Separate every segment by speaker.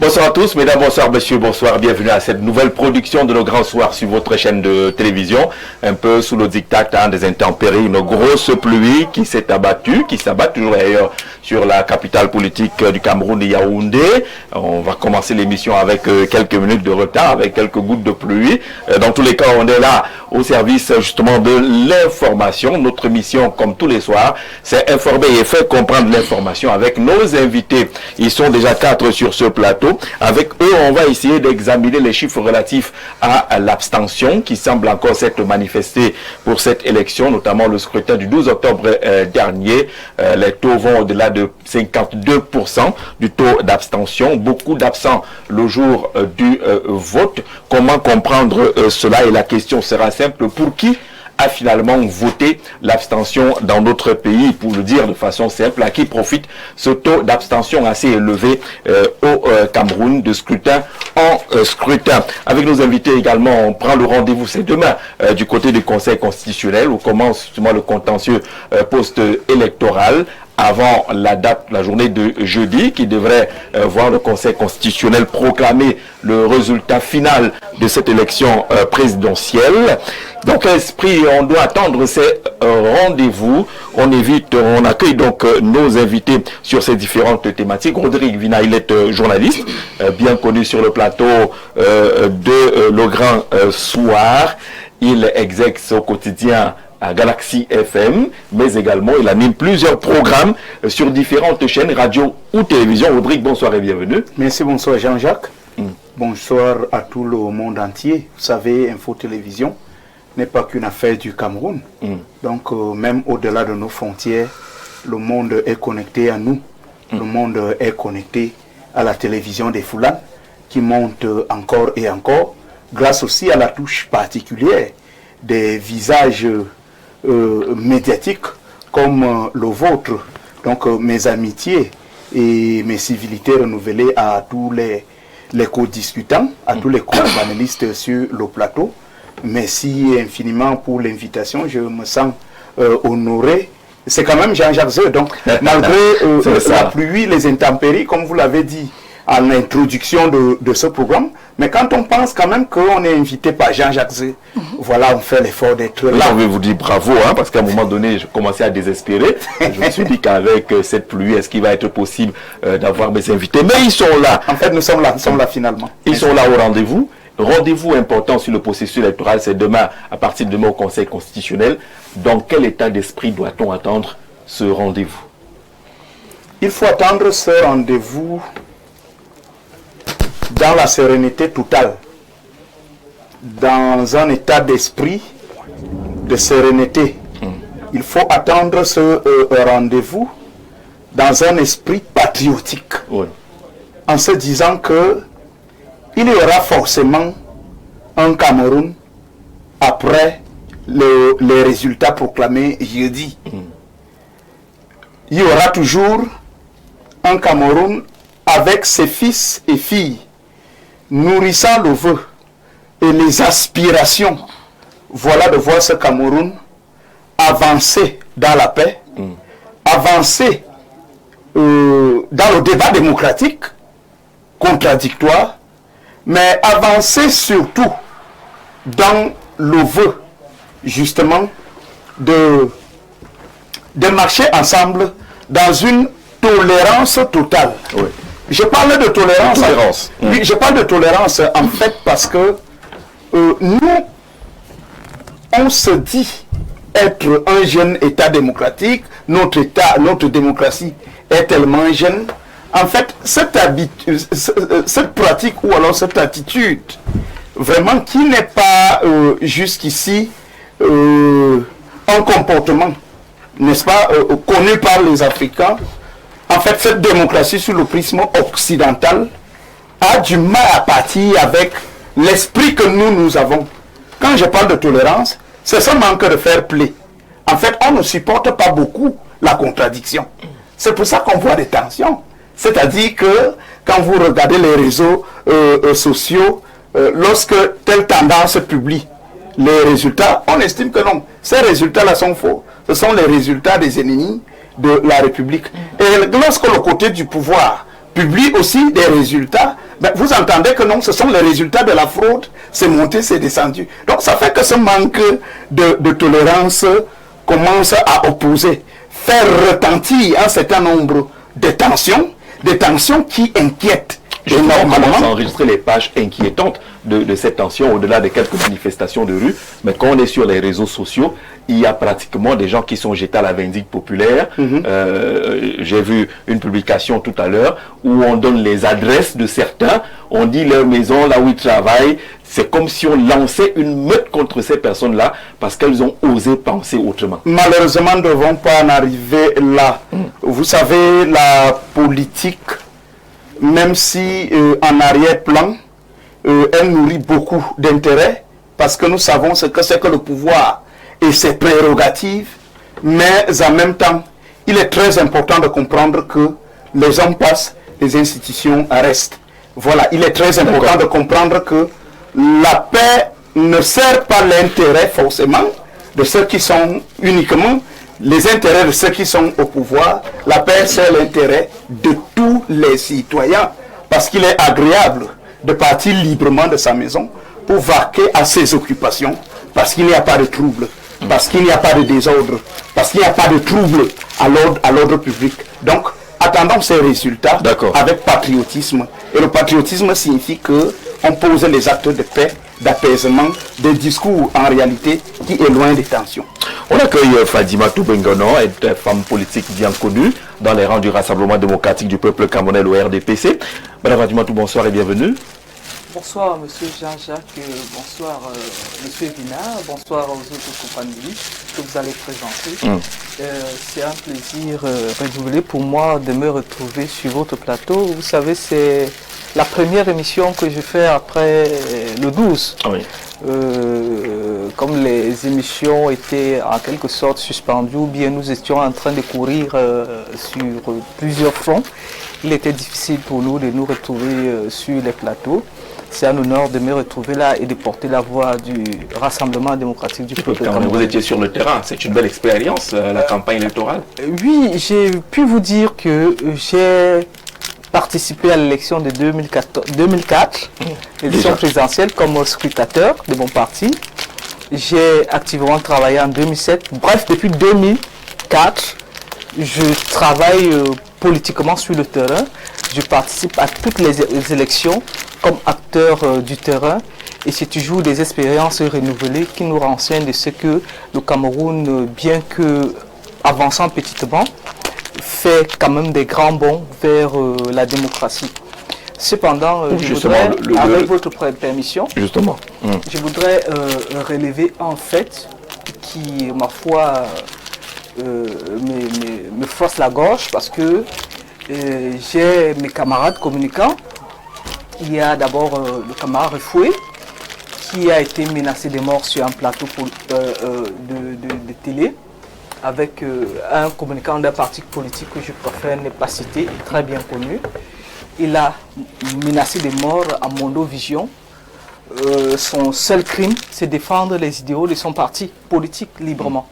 Speaker 1: Bonsoir à tous, mesdames, bonsoir messieurs, bonsoir, bienvenue à cette nouvelle production de nos grands soirs sur votre chaîne de télévision, un peu sous le diktat des intempéries, une grosse pluie qui s'est abattue, qui s'abat toujours d'ailleurs sur la capitale politique du Cameroun, Yaoundé. On va commencer l'émission avec quelques minutes de retard, avec quelques gouttes de pluie. Dans tous les cas, on est là au service justement de l'information. Notre mission, comme tous les soirs, c'est informer et faire comprendre l'information avec nos invités. Ils sont déjà 4 sur ce plateau. Avec eux, on va essayer d'examiner les chiffres relatifs à l'abstention qui semble encore s'être manifestée pour cette élection, notamment le scrutin du 12 octobre dernier. Les taux vont au-delà de 52% du taux d'abstention. Beaucoup d'absents le jour du vote. Comment comprendre cela? Et la question sera simple. Pour qui a finalement voté l'abstention dans notre pays? Pour le dire de façon simple, à qui profite ce taux d'abstention assez élevé au Cameroun, de scrutin en scrutin? Avec nos invités également, on prend le rendez-vous, c'est demain, du côté du Conseil constitutionnel, où commence justement le contentieux post-électoral, avant la date, la journée de jeudi, qui devrait voir le Conseil constitutionnel proclamer le résultat final de cette élection présidentielle. Donc, l'esprit, on doit attendre ces rendez-vous. On accueille donc nos invités sur ces différentes thématiques. Rodrigue Vina, il est journaliste, bien connu sur le plateau de Le Grand Soir. Il exerce au quotidien à Galaxy FM, mais également il anime plusieurs programmes sur différentes chaînes, radio ou télévision. Rodrigue, bonsoir et bienvenue.
Speaker 2: Merci, bonsoir Jean-Jacques. Bonsoir à tout le monde entier. Vous savez, Info Télévision n'est pas qu'une affaire du Cameroun. Donc, même au-delà de nos frontières, le monde est connecté à nous. Le monde est connecté à la télévision des Foulans, qui monte encore et encore, grâce aussi à la touche particulière des visages médiatiques comme le vôtre. Donc mes amitiés et mes civilités renouvelées à tous les co-discutants, à tous les co-panélistes sur le plateau. Merci infiniment pour l'invitation, je me sens honoré. C'est quand même Jean-Jacques Zeu, donc malgré la pluie, les intempéries, comme vous l'avez dit à l'introduction de ce programme, mais quand on pense quand même qu'on est invité par Jean-Jacques Zeu, voilà, on fait l'effort d'être là.
Speaker 1: Je vais vous dire bravo, parce qu'à un moment donné, je commençais à désespérer. Je me suis dit qu'avec cette pluie, est-ce qu'il va être possible d'avoir mes invités? Mais ils sont là.
Speaker 2: En fait, nous sommes là finalement.
Speaker 1: Ils sont là au rendez-vous. Rendez-vous important sur le processus électoral, c'est demain, à partir de demain au Conseil constitutionnel. Dans quel état d'esprit doit-on attendre ce rendez-vous?
Speaker 2: Il faut attendre ce rendez-vous dans la sérénité totale, dans un état d'esprit de sérénité. Il faut attendre ce rendez-vous dans un esprit patriotique, en se disant que il y aura forcément un Cameroun après les résultats proclamés jeudi. Il y aura toujours un Cameroun avec ses fils et filles, nourrissant le vœu et les aspirations, voilà, de voir ce Cameroun avancer dans la paix, avancer dans le débat démocratique, contradictoire, mais avancer surtout dans le vœu, justement, de marcher ensemble dans une tolérance totale.
Speaker 1: Oui.
Speaker 2: Je parle de tolérance. Oui, je parle de tolérance en fait parce que nous, on se dit être un jeune État démocratique, notre démocratie est tellement jeune. En fait, cette pratique ou alors cette attitude, vraiment qui n'est pas jusqu'ici un comportement, n'est-ce pas, connu par les Africains. En fait, cette démocratie sous le prisme occidental a du mal à partir avec l'esprit que nous avons. Quand je parle de tolérance, c'est ce manque de fair play. En fait, on ne supporte pas beaucoup la contradiction. C'est pour ça qu'on voit des tensions. C'est-à-dire que quand vous regardez les réseaux sociaux, lorsque telle tendance publie les résultats, on estime que non, ces résultats-là sont faux. Ce sont les résultats des ennemis de la République. Et lorsque le côté du pouvoir publie aussi des résultats, Mais vous entendez que non, ce sont les résultats de la fraude, c'est monté, c'est descendu. Donc ça fait que ce manque de tolérance commence à opposer, faire retentir un certain nombre de tensions qui inquiètent.
Speaker 1: Et normalement, on commence à enregistrer les pages inquiétantes de cette tension au-delà de quelques manifestations de rue. Mais quand on est sur les réseaux sociaux, il y a pratiquement des gens qui sont jetés à la vindicte populaire. J'ai vu une publication tout à l'heure où on donne les adresses de certains, on dit leur maison, là où ils travaillent. C'est comme si on lançait une meute contre ces personnes-là parce qu'elles ont osé penser autrement.
Speaker 2: Malheureusement, nous ne devons pas en arriver là. Vous savez, la politique, même si en arrière-plan, elle nourrit beaucoup d'intérêt, parce que nous savons ce que c'est que le pouvoir et ses prérogatives, mais en même temps, il est très important de comprendre que les hommes passent, les institutions restent. Voilà, il est très important de comprendre que la paix ne sert pas l'intérêt forcément de ceux qui sont uniquement les intérêts de ceux qui sont au pouvoir. La paix sert l'intérêt de tous les citoyens, parce qu'il est agréable de partir librement de sa maison pour vaquer à ses occupations, parce qu'il n'y a pas de trouble, parce qu'il n'y a pas de désordre, parce qu'il n'y a pas de trouble à l'ordre public. Donc, attendons ces résultats avec patriotisme. Et le patriotisme signifie qu'on pose les actes de paix, d'apaisement, des discours en réalité qui éloignent des tensions.
Speaker 1: On accueille Fadimatou Bengono, une femme politique bien connue dans les rangs du Rassemblement démocratique du peuple camerounais, le RDPC. Madame Fadimatou, bonsoir et bienvenue.
Speaker 3: Bonsoir Monsieur Jean-Jacques, bonsoir Monsieur Vina, bonsoir aux autres compagnies que vous allez présenter. C'est un plaisir renouvelé pour moi de me retrouver sur votre plateau. Vous savez, c'est la première émission que je fais après le 12.
Speaker 1: Oui.
Speaker 3: Comme les émissions étaient en quelque sorte suspendues, ou bien nous étions en train de courir sur plusieurs fronts, il était difficile pour nous de nous retrouver sur les plateaux. C'est un honneur de me retrouver là et de porter la voix du Rassemblement démocratique du peuple camerounais.
Speaker 1: Vous étiez sur le terrain, c'est une belle expérience, la campagne électorale.
Speaker 3: Oui, j'ai pu vous dire que j'ai participé à l'élection de 2004, l'élection présidentielle, comme scrutateur de mon parti. J'ai activement travaillé en 2007. Bref, depuis 2004, je travaille politiquement sur le terrain. Je participe à toutes les élections comme acteur du terrain. Et c'est toujours des expériences renouvelées qui nous renseignent de ce que le Cameroun, bien que avançant petitement, fait quand même des grands bonds vers la démocratie. Cependant, je voudrais, avec votre permission, je voudrais relever un fait qui, ma foi, me force la gorge, parce que j'ai mes camarades communicants. Il y a d'abord le camarade Refoué, qui a été menacé de mort sur un plateau de télé, avec un communicant d'un parti politique que je préfère ne pas citer, très bien connu. Il a menacé de mort à Mondovision. Son seul crime, c'est défendre les idéaux de son parti politique librement.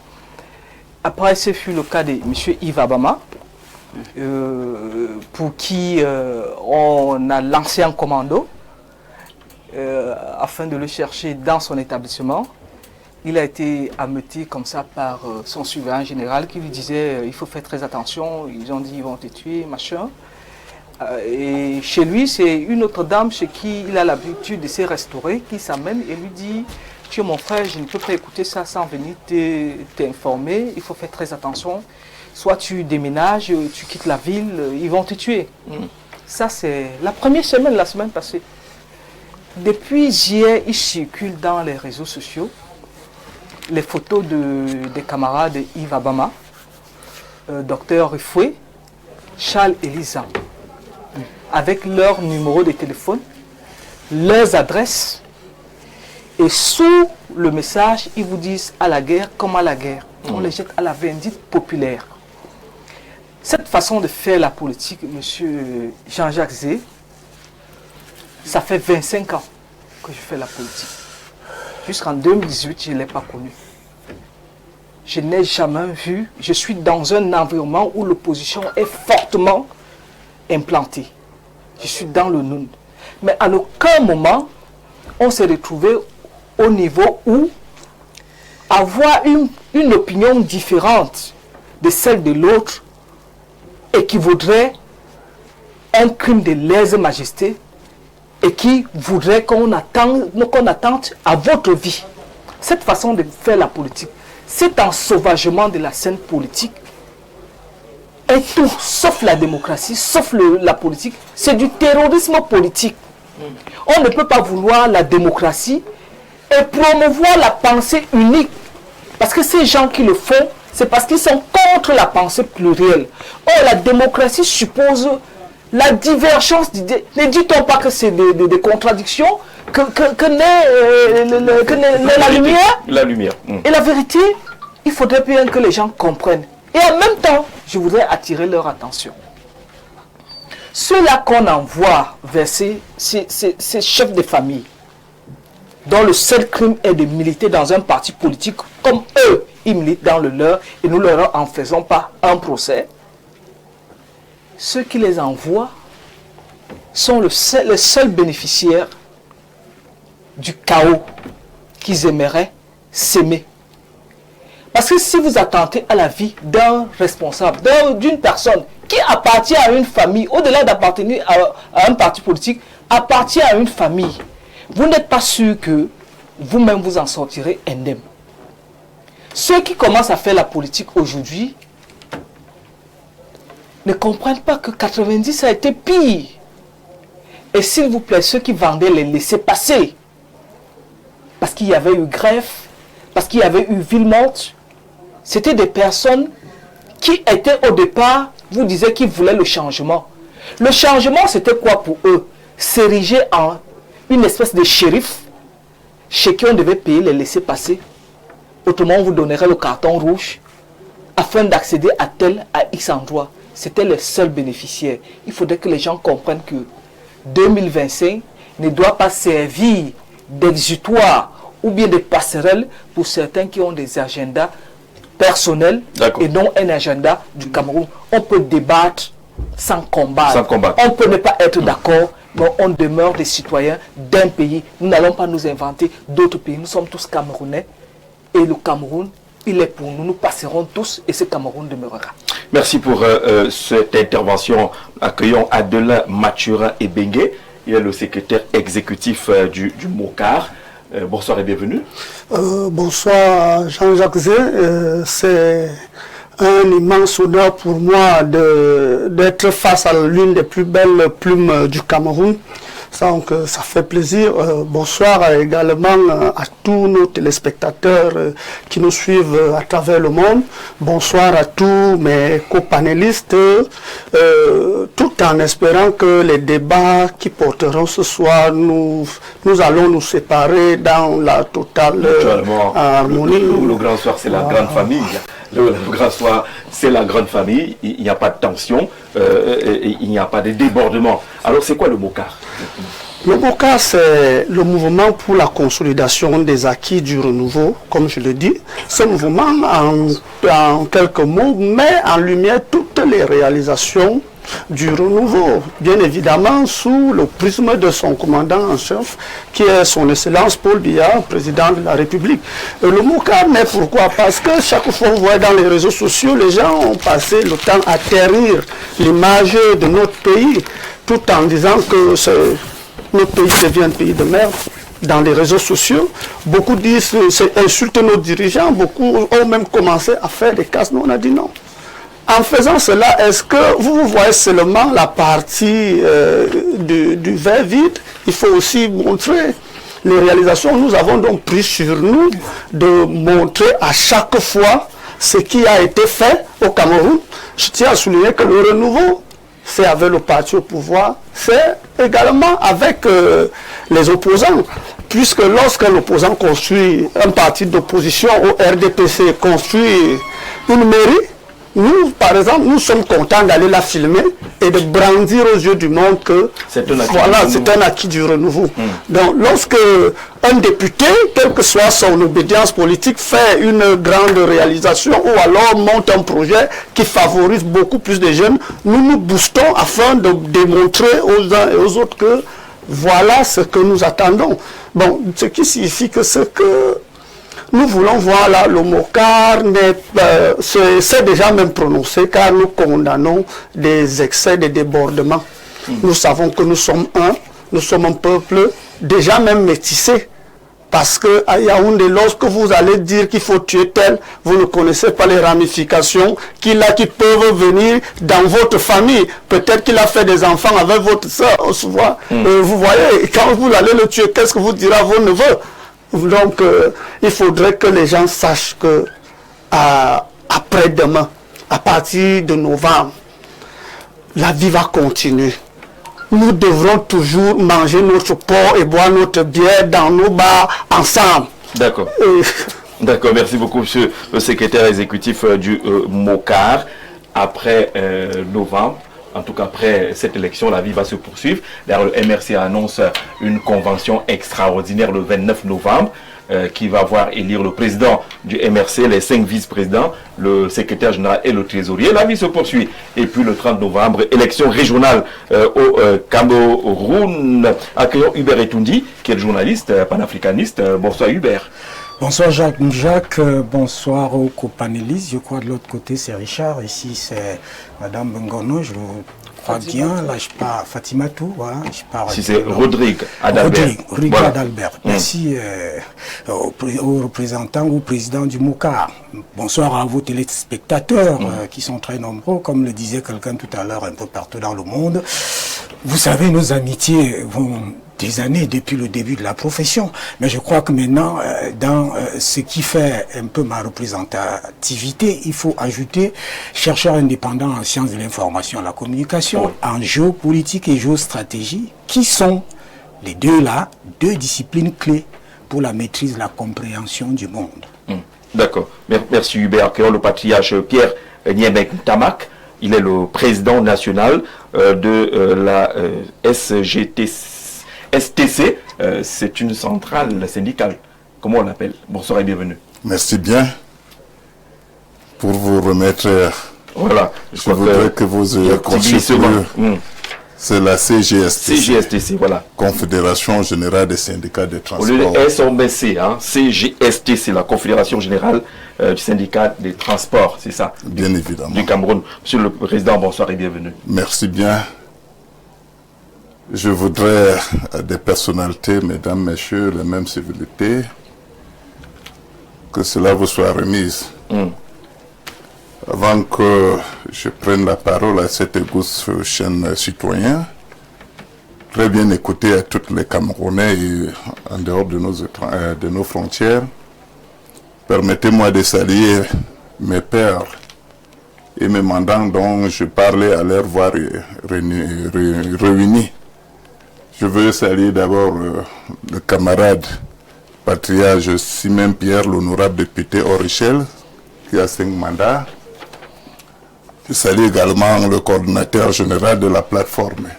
Speaker 3: Après, ce fut le cas de M. Yves Abama, pour qui on a lancé un commando afin de le chercher dans son établissement. Il a été ameuté comme ça par son surveillant général qui lui disait il faut faire très attention, ils ont dit ils vont te tuer, machin. Et chez lui, c'est une autre dame chez qui il a l'habitude de se restaurer qui s'amène et lui dit tu es mon frère, je ne peux pas écouter ça sans venir t'informer, il faut faire très attention. Soit tu déménages, tu quittes la ville, ils vont te tuer. Ça, c'est la première semaine, la semaine passée. Depuis hier, il circule dans les réseaux sociaux les photos des camarades Yves Abama, Dr Refoué, Charles Elisa, avec leur numéro de téléphone, leurs adresses, et sous le message, ils vous disent à la guerre comme à la guerre. On les jette à la vindicte populaire. Cette façon de faire la politique, M. Jean-Jacques Zé, ça fait 25 ans que je fais la politique. Jusqu'en 2018, je ne l'ai pas connu. Je n'ai jamais vu, je suis dans un environnement où l'opposition est fortement implantée. Je suis dans le Noun. Mais à aucun moment, on s'est retrouvé au niveau où avoir une opinion différente de celle de l'autre équivaudrait un crime de lèse-majesté et qui voudrait qu'on attente à votre vie. Cette façon de faire la politique, cet ensauvagement de la scène politique est tout, sauf la démocratie, sauf la politique, c'est du terrorisme politique. On ne peut pas vouloir la démocratie et promouvoir la pensée unique. Parce que ces gens qui le font, c'est parce qu'ils sont contre la pensée plurielle. Or, la démocratie suppose la divergence d'idées. Ne dit-on pas que c'est des contradictions que naît la lumière?
Speaker 1: La lumière.
Speaker 3: Et la vérité, il faudrait bien que les gens comprennent. Et en même temps, je voudrais attirer leur attention. Ceux-là qu'on envoie vers ces chefs de famille, dont le seul crime est de militer dans un parti politique, comme eux, ils militent dans le leur, et nous leur en faisons pas un procès, ceux qui les envoient sont les seuls bénéficiaires du chaos qu'ils aimeraient s'aimer. Parce que si vous attentez à la vie d'un responsable, d'une personne qui appartient à une famille, au-delà d'appartenir à un parti politique, appartient à une famille, vous n'êtes pas sûr que vous-même vous en sortirez indemne. Ceux qui commencent à faire la politique aujourd'hui ne comprennent pas que 90 a été pire. Et s'il vous plaît, ceux qui vendaient les laissez-passer, parce qu'il y avait eu grève, parce qu'il y avait eu ville morte, c'était des personnes qui étaient au départ, vous disiez qu'ils voulaient le changement. Le changement, c'était quoi pour eux? S'ériger en une espèce de shérif chez qui on devait payer les laissez-passer. Autrement, on vous donnerait le carton rouge afin d'accéder à X endroit. C'était les seuls bénéficiaires. Il faudrait que les gens comprennent que 2025 ne doit pas servir d'exutoire ou bien de passerelle pour certains qui ont des agendas personnels et non un agenda du Cameroun. On peut débattre sans combattre. On peut ne pas être d'accord, mais on demeure des citoyens d'un pays. Nous n'allons pas nous inventer d'autres pays. Nous sommes tous Camerounais. Et le Cameroun, il est pour nous. Nous passerons tous et ce Cameroun demeurera.
Speaker 1: Merci pour cette intervention. Accueillons Adelin Mathurin Ebengue. Il est le secrétaire exécutif du MOCAR. Bonsoir et bienvenue.
Speaker 4: Bonsoir Jean-Jacques Zé. C'est un immense honneur pour moi d'être face à l'une des plus belles plumes du Cameroun. Donc ça fait plaisir. Bonsoir également à tous nos téléspectateurs qui nous suivent à travers le monde. Bonsoir à tous mes copanélistes, tout en espérant que les débats qui porteront ce soir, nous allons nous séparer dans la totale harmonie.
Speaker 1: Le grand soir, c'est la grande famille. Le grand soir, c'est la grande famille. Il n'y a pas de tension, il n'y a pas de débordement. Alors, c'est quoi le MOCAR?
Speaker 4: Le MOCAR, c'est le mouvement pour la consolidation des acquis du renouveau, comme je le dis. Ce mouvement, en quelques mots, met en lumière toutes les réalisations du renouveau, bien évidemment sous le prisme de son commandant en chef, qui est son Excellence Paul Biya, président de la République. Le MOCAR naît pourquoi? Parce que chaque fois vous voyez dans les réseaux sociaux, les gens ont passé le temps à terrir l'image de notre pays, tout en disant que notre pays devient un pays de merde. Dans les réseaux sociaux, beaucoup disent, insultent nos dirigeants, beaucoup ont même commencé à faire des casses. Nous, on a dit non. En faisant cela, est-ce que vous voyez seulement la partie du verre vide? Il faut aussi montrer les réalisations. Nous avons donc pris sur nous de montrer à chaque fois ce qui a été fait au Cameroun. Je tiens à souligner que le renouveau, c'est avec le parti au pouvoir, c'est également avec les opposants. Puisque lorsque l'opposant construit un parti d'opposition au RDPC, construit une mairie, nous, par exemple, nous sommes contents d'aller la filmer et de brandir aux yeux du monde que c'est un acquis du renouveau. Donc, lorsque un député, quelle que soit son obédience politique, fait une grande réalisation ou alors monte un projet qui favorise beaucoup plus de jeunes, nous nous boostons afin de démontrer aux uns et aux autres que Voilà ce que nous attendons. Bon, ce qui signifie que ce que nous voulons voir là, le MOCAR s'est déjà même prononcé car nous condamnons des excès, des débordements. Nous savons que nous sommes un peuple déjà même métissé. Parce qu'à Yaoundé, lorsque vous allez dire qu'il faut tuer tel, vous ne connaissez pas les ramifications qui peuvent venir dans votre famille. Peut-être qu'il a fait des enfants avec votre soeur. Vous voyez, quand vous allez le tuer, qu'est-ce que vous direz à vos neveux? Donc, il faudrait que les gens sachent que après-demain, à partir de novembre, la vie va continuer. Nous devrons toujours manger notre porc et boire notre bière dans nos bars ensemble.
Speaker 1: D'accord. D'accord, merci beaucoup, monsieur le secrétaire exécutif du MOCAR. Après novembre, en tout cas après cette élection, la vie va se poursuivre. D'ailleurs, le MRC annonce une convention extraordinaire le 29 novembre. Qui va voir élire le président du MRC, les 5 vice-présidents, le secrétaire général et le trésorier. La vie se poursuit. Et puis le 30 novembre, élection régionale au Cameroun. Accueillons Hubert Etoundi, qui est le journaliste panafricaniste. Bonsoir Hubert.
Speaker 5: Bonsoir Jacques, bonsoir aux copanélistes. Je crois de l'autre côté c'est Richard, ici c'est Madame Bengono, je crois bien, là je parle Fatima Tou, voilà, je parle.
Speaker 1: Si c'est Rodrigue Adalbert.
Speaker 5: Rodrigue voilà. Adalbert. Merci au représentant ou président du MOCAR. Bonsoir à vos téléspectateurs qui sont très nombreux, comme le disait quelqu'un tout à l'heure, un peu partout dans le monde. Vous savez, nos amitiés vont des années depuis le début de la profession, mais je crois que maintenant, dans ce qui fait un peu ma représentativité, il faut ajouter chercheur indépendant en sciences de l'information et la communication, en géopolitique et géostratégie, qui sont les deux disciplines clés pour la maîtrise, la compréhension du monde.
Speaker 1: D'accord. Merci Hubert. Le patriarche Pierre Niémek Tamak, il est le président national de la STC, c'est une centrale syndicale. Comment on l'appelle? Bonsoir et bienvenue.
Speaker 6: Merci bien. Pour vous remettre,
Speaker 1: voilà,
Speaker 6: je voudrais que vous ayez conscience. C'est la CGSTC.
Speaker 1: CGSTC, voilà.
Speaker 6: Confédération Générale des Syndicats de Transport.
Speaker 1: Au lieu de SOMC, CGSTC, la Confédération Générale du Syndicat des Transports, c'est ça?
Speaker 6: Bien évidemment.
Speaker 1: Du Cameroun. Monsieur le Président, bonsoir et bienvenue.
Speaker 6: Merci bien. Je voudrais à des personnalités, mesdames, messieurs, les mêmes civilités, que cela vous soit remise. Avant que je prenne la parole à cette auguste chaîne citoyen, très bien écouter à tous les Camerounais et en dehors de nos frontières, permettez-moi de saluer mes pères et mes mandants dont je parlais à leur voir réunis. Je veux saluer d'abord le camarade patriarche Simon Pierre, l'honorable député Orichel, qui a 5 mandats. Je salue également le coordinateur général de la plateforme,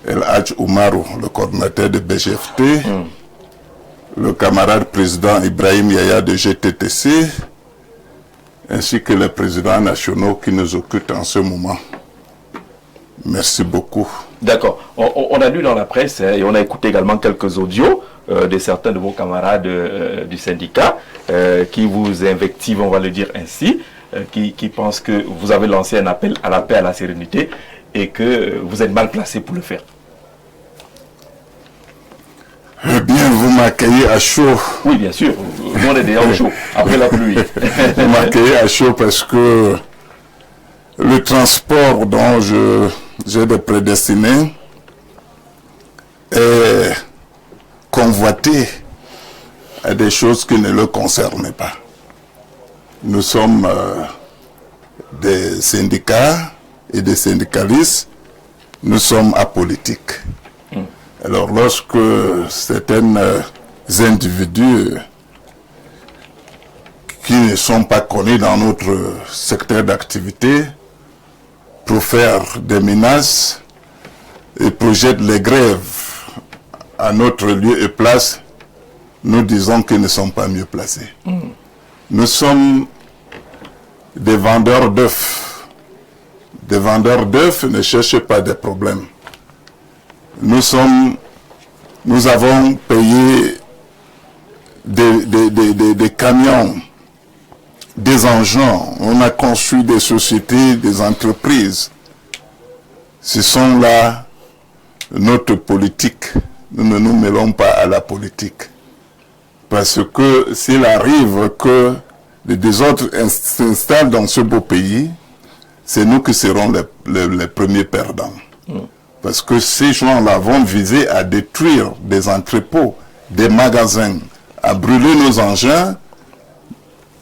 Speaker 6: El Hadj Oumarou, le coordinateur de BGFT, le camarade président Ibrahim Yaya de GTTC, ainsi que les présidents nationaux qui nous occupent en ce moment. Merci beaucoup.
Speaker 1: D'accord. On a lu dans la presse et on a écouté également quelques audios de certains de vos camarades du syndicat qui vous invectivent, on va le dire ainsi, qui pensent que vous avez lancé un appel à la paix, à la sérénité et que vous êtes mal placé pour le faire.
Speaker 6: Eh bien, vous m'accueillez à chaud.
Speaker 1: Oui, bien sûr. Nous, on est déjà au chaud, après la pluie.
Speaker 6: Vous m'accueillez à chaud parce que le transport dont j'ai des prédestinés est convoité à des choses qui ne le concernent pas. Nous sommes des syndicats et des syndicalistes, nous sommes apolitiques. Alors lorsque certains individus qui ne sont pas connus dans notre secteur d'activité profèrent des menaces et projettent les grèves à notre lieu et place, nous disons qu'ils ne sont pas mieux placés. Nous sommes des vendeurs d'œufs. Des vendeurs d'œufs ne cherchent pas des problèmes. Nous sommes nous avons payé des camions, des engins, on a construit des sociétés, des entreprises. Ce sont là notre politique. Nous ne nous mêlons pas à la politique. Parce que s'il arrive que le désordre s'installe dans ce beau pays, c'est nous qui serons les premiers perdants. Parce que ces gens-là vont viser à détruire des entrepôts, des magasins, à brûler nos engins,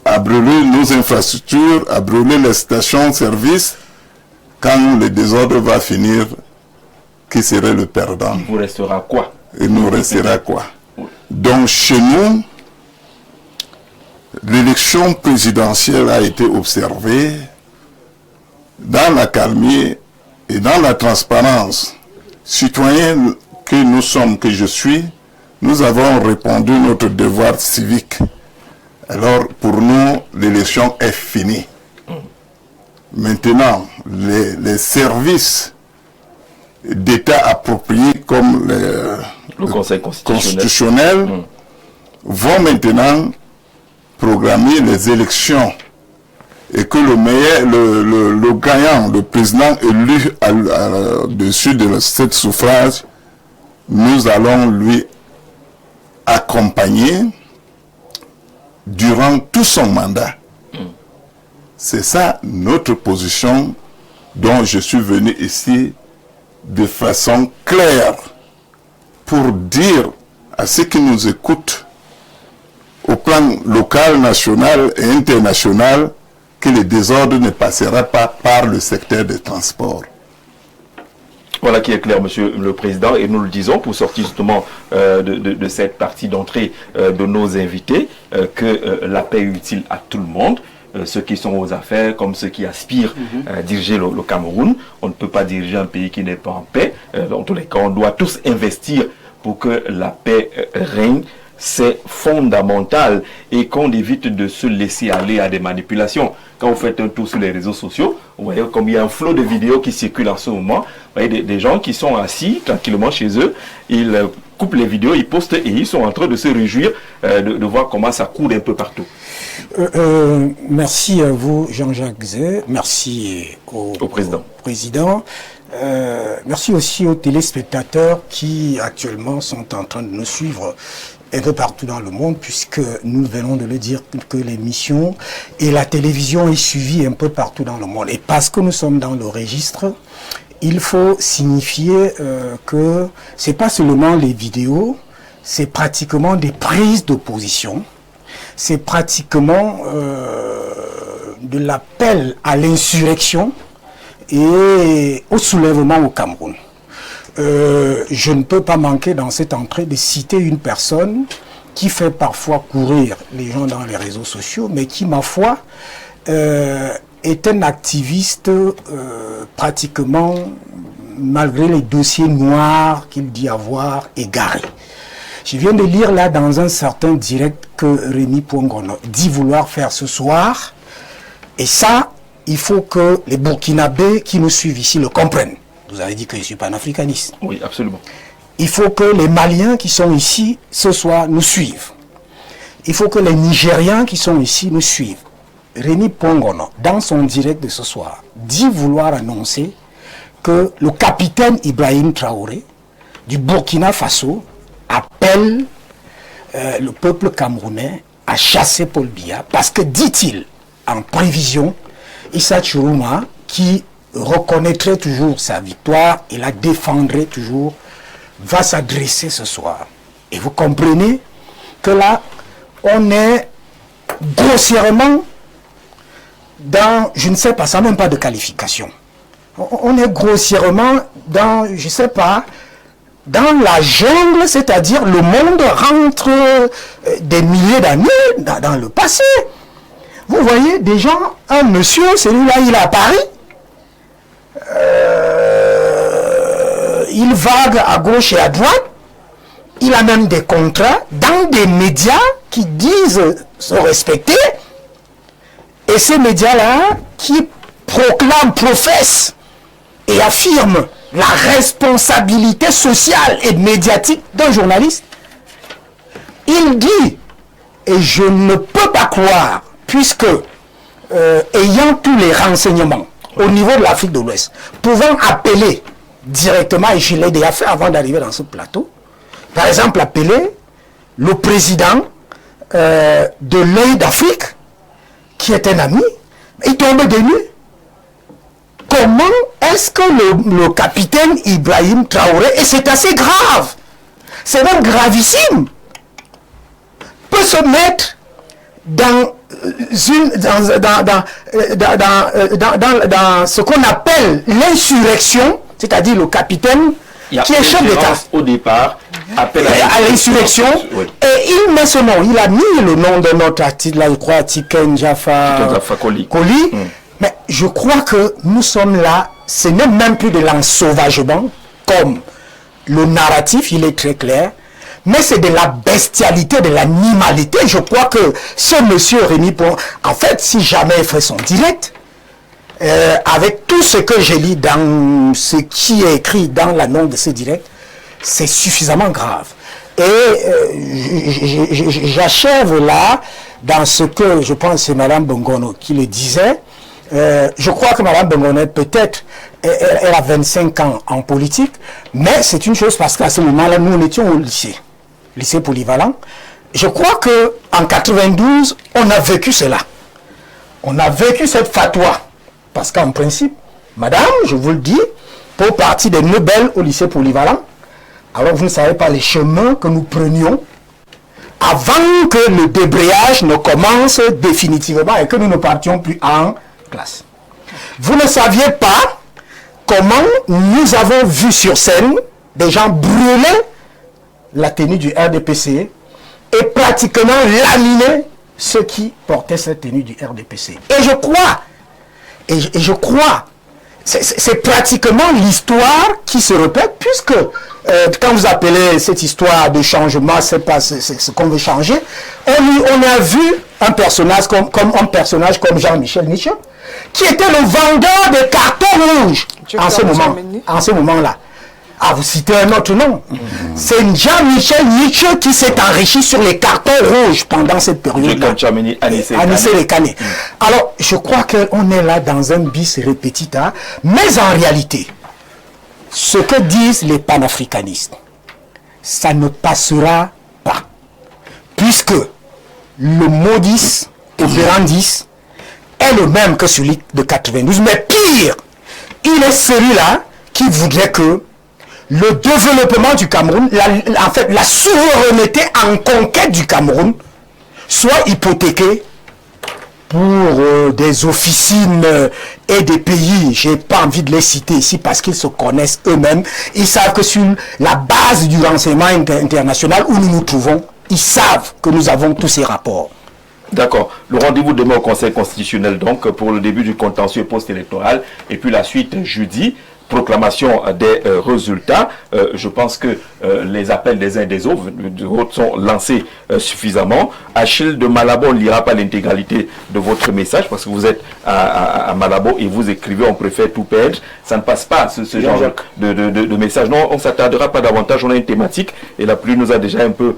Speaker 6: à brûler nos infrastructures, à brûler les stations-service. Quand le désordre va finir, qui serait le perdant?
Speaker 1: Il vous restera quoi?
Speaker 6: Il nous restera quoi? Donc chez nous, l'élection présidentielle a été observée dans la calmie et dans la transparence. Citoyens que nous sommes, que je suis, nous avons répondu notre devoir civique. Alors pour nous, l'élection est finie. Maintenant, les services d'État appropriés comme
Speaker 1: le Conseil
Speaker 6: constitutionnel vont maintenant programmer les élections et que le gagnant, le président élu au-dessus de cette suffrage, nous allons lui accompagner durant tout son mandat. C'est ça notre position dont je suis venu ici de façon claire pour dire à ceux qui nous écoutent au plan local, national et international que le désordre ne passera pas par le secteur des transports.
Speaker 1: Voilà qui est clair, Monsieur le Président, et nous le disons pour sortir justement de cette partie d'entrée de nos invités, que la paix est utile à tout le monde. Ceux qui sont aux affaires, comme ceux qui aspirent à diriger le Cameroun. On ne peut pas diriger un pays qui n'est pas en paix. Dans tous les cas, on doit tous investir pour que la paix règne. C'est fondamental et qu'on évite de se laisser aller à des manipulations. Quand vous faites un tour sur les réseaux sociaux, vous voyez comme il y a un flot de vidéos qui circulent en ce moment. Vous voyez des gens qui sont assis tranquillement chez eux, ils coupent les vidéos, ils postent et ils sont en train de se réjouir de voir comment ça coule un peu partout.
Speaker 5: Merci à vous, Jean-Jacques Zé. Merci au président. Merci aussi aux téléspectateurs qui actuellement sont en train de nous suivre un peu partout dans le monde, puisque nous venons de le dire que l'émission et la télévision est suivie un peu partout dans le monde. Et parce que nous sommes dans le registre, il faut signifier que c'est pas seulement les vidéos, c'est pratiquement des prises de position, c'est pratiquement de l'appel à l'insurrection et au soulèvement au Cameroun. Je ne peux pas manquer dans cette entrée de citer une personne qui fait parfois courir les gens dans les réseaux sociaux, mais qui, ma foi, est un activiste pratiquement, malgré les dossiers noirs qu'il dit avoir, égaré. Je viens de lire là dans un certain direct que Rémi Pongono dit vouloir faire ce soir, et ça, il faut que les Burkinabés qui nous suivent ici le comprennent. Vous avez dit que je suis panafricaniste.
Speaker 1: Oui, absolument.
Speaker 5: Il faut que les Maliens qui sont ici ce soir nous suivent. Il faut que les Nigérians qui sont ici nous suivent. Rémi Pongono, dans son direct de ce soir, dit vouloir annoncer que le capitaine Ibrahim Traoré du Burkina Faso appelle le peuple camerounais à chasser Paul Biya parce que, dit-il, en prévision, Issa Chourouma, qui reconnaîtrait toujours sa victoire et la défendrait toujours, va s'adresser ce soir. Et vous comprenez que là, on est grossièrement dans, je ne sais pas, ça n'a même pas de qualification. On est grossièrement dans, je ne sais pas, dans la jungle, c'est-à-dire le monde rentre des milliers d'années dans le passé. Vous voyez des gens, un monsieur, celui-là, il est à Paris, il vague à gauche et à droite, il a même des contrats dans des médias qui disent se respecter, et ces médias-là qui proclament, professent et affirment la responsabilité sociale et médiatique d'un journaliste. Il dit, et je ne peux pas croire, puisque ayant tous les renseignements au niveau de l'Afrique de l'Ouest, pouvant appeler directement, et je l'ai déjà fait avant d'arriver dans ce plateau, par exemple appeler le président de l'œil d'Afrique, qui est un ami, il tombe de nuit. Comment est-ce que le capitaine Ibrahim Traoré, et c'est assez grave, c'est même gravissime, peut se mettre dans ce qu'on appelle l'insurrection, c'est-à-dire le capitaine qui est chef d'État.
Speaker 1: Au départ, appel
Speaker 5: à l'insurrection, oui. Et il met ce nom, il a mis le nom de notre artiste, là, je crois, Tiken Jaffa Koli. Mais je crois que nous sommes là, ce n'est même plus de l'ensauvagement, comme le narratif, il est très clair, mais c'est de la bestialité, de l'animalité. Je crois que ce monsieur Rémi Pon, en fait, si jamais il fait son direct, avec tout ce que j'ai lu dans ce qui est écrit dans l'annonce de ce direct, c'est suffisamment grave. Et j'achève là, dans ce que je pense c'est Mme Bongono qui le disait. Je crois que Mme Bongono, peut-être, elle a 25 ans en politique, mais c'est une chose parce qu'à ce moment-là, nous, on étions au lycée polyvalent. Je crois qu'en 92, on a vécu cela. On a vécu cette fatwa. Parce qu'en principe, madame, je vous le dis, pour partie des Nobel au lycée polyvalent, alors vous ne savez pas les chemins que nous prenions avant que le débrayage ne commence définitivement et que nous ne partions plus en classe. Vous ne saviez pas comment nous avons vu sur scène des gens brûler la tenue du RDPC et pratiquement laminer ceux qui portaient cette tenue du RDPC. Et je crois, c'est pratiquement l'histoire qui se répète, puisque quand vous appelez cette histoire de changement, c'est pas ce qu'on veut changer, on a vu un personnage comme Jean-Michel Nietzsche, qui était le vendeur de cartons rouges en ce moment-là. Ah, vous citez un autre nom. C'est Jean-Michel Nietzsche qui s'est enrichi sur les cartons rouges pendant cette période-là. Anissé Lekane. Alors, je crois qu'on est là dans un bis repetita, mais en réalité, ce que disent les panafricanistes, ça ne passera pas. Puisque le modus operandi est le même que celui de 92, mais pire, il est celui-là qui voudrait que le développement du Cameroun, en fait la souveraineté en conquête du Cameroun, soit hypothéquée pour des officines et des pays, j'ai pas envie de les citer ici parce qu'ils se connaissent eux-mêmes, ils savent que sur la base du renseignement international où nous nous trouvons, ils savent que nous avons tous ces rapports.
Speaker 1: D'accord. Le rendez-vous demain au Conseil constitutionnel donc pour le début du contentieux post-électoral et puis la suite jeudi. Proclamation des résultats. Je pense que les appels des uns et des autres sont lancés suffisamment. Achille de Malabo, on ne lira pas l'intégralité de votre message parce que vous êtes à Malabo et vous écrivez on préfère tout perdre. Ça ne passe pas ce genre de message. Non, on ne s'attardera pas davantage. On a une thématique et la pluie nous a déjà un peu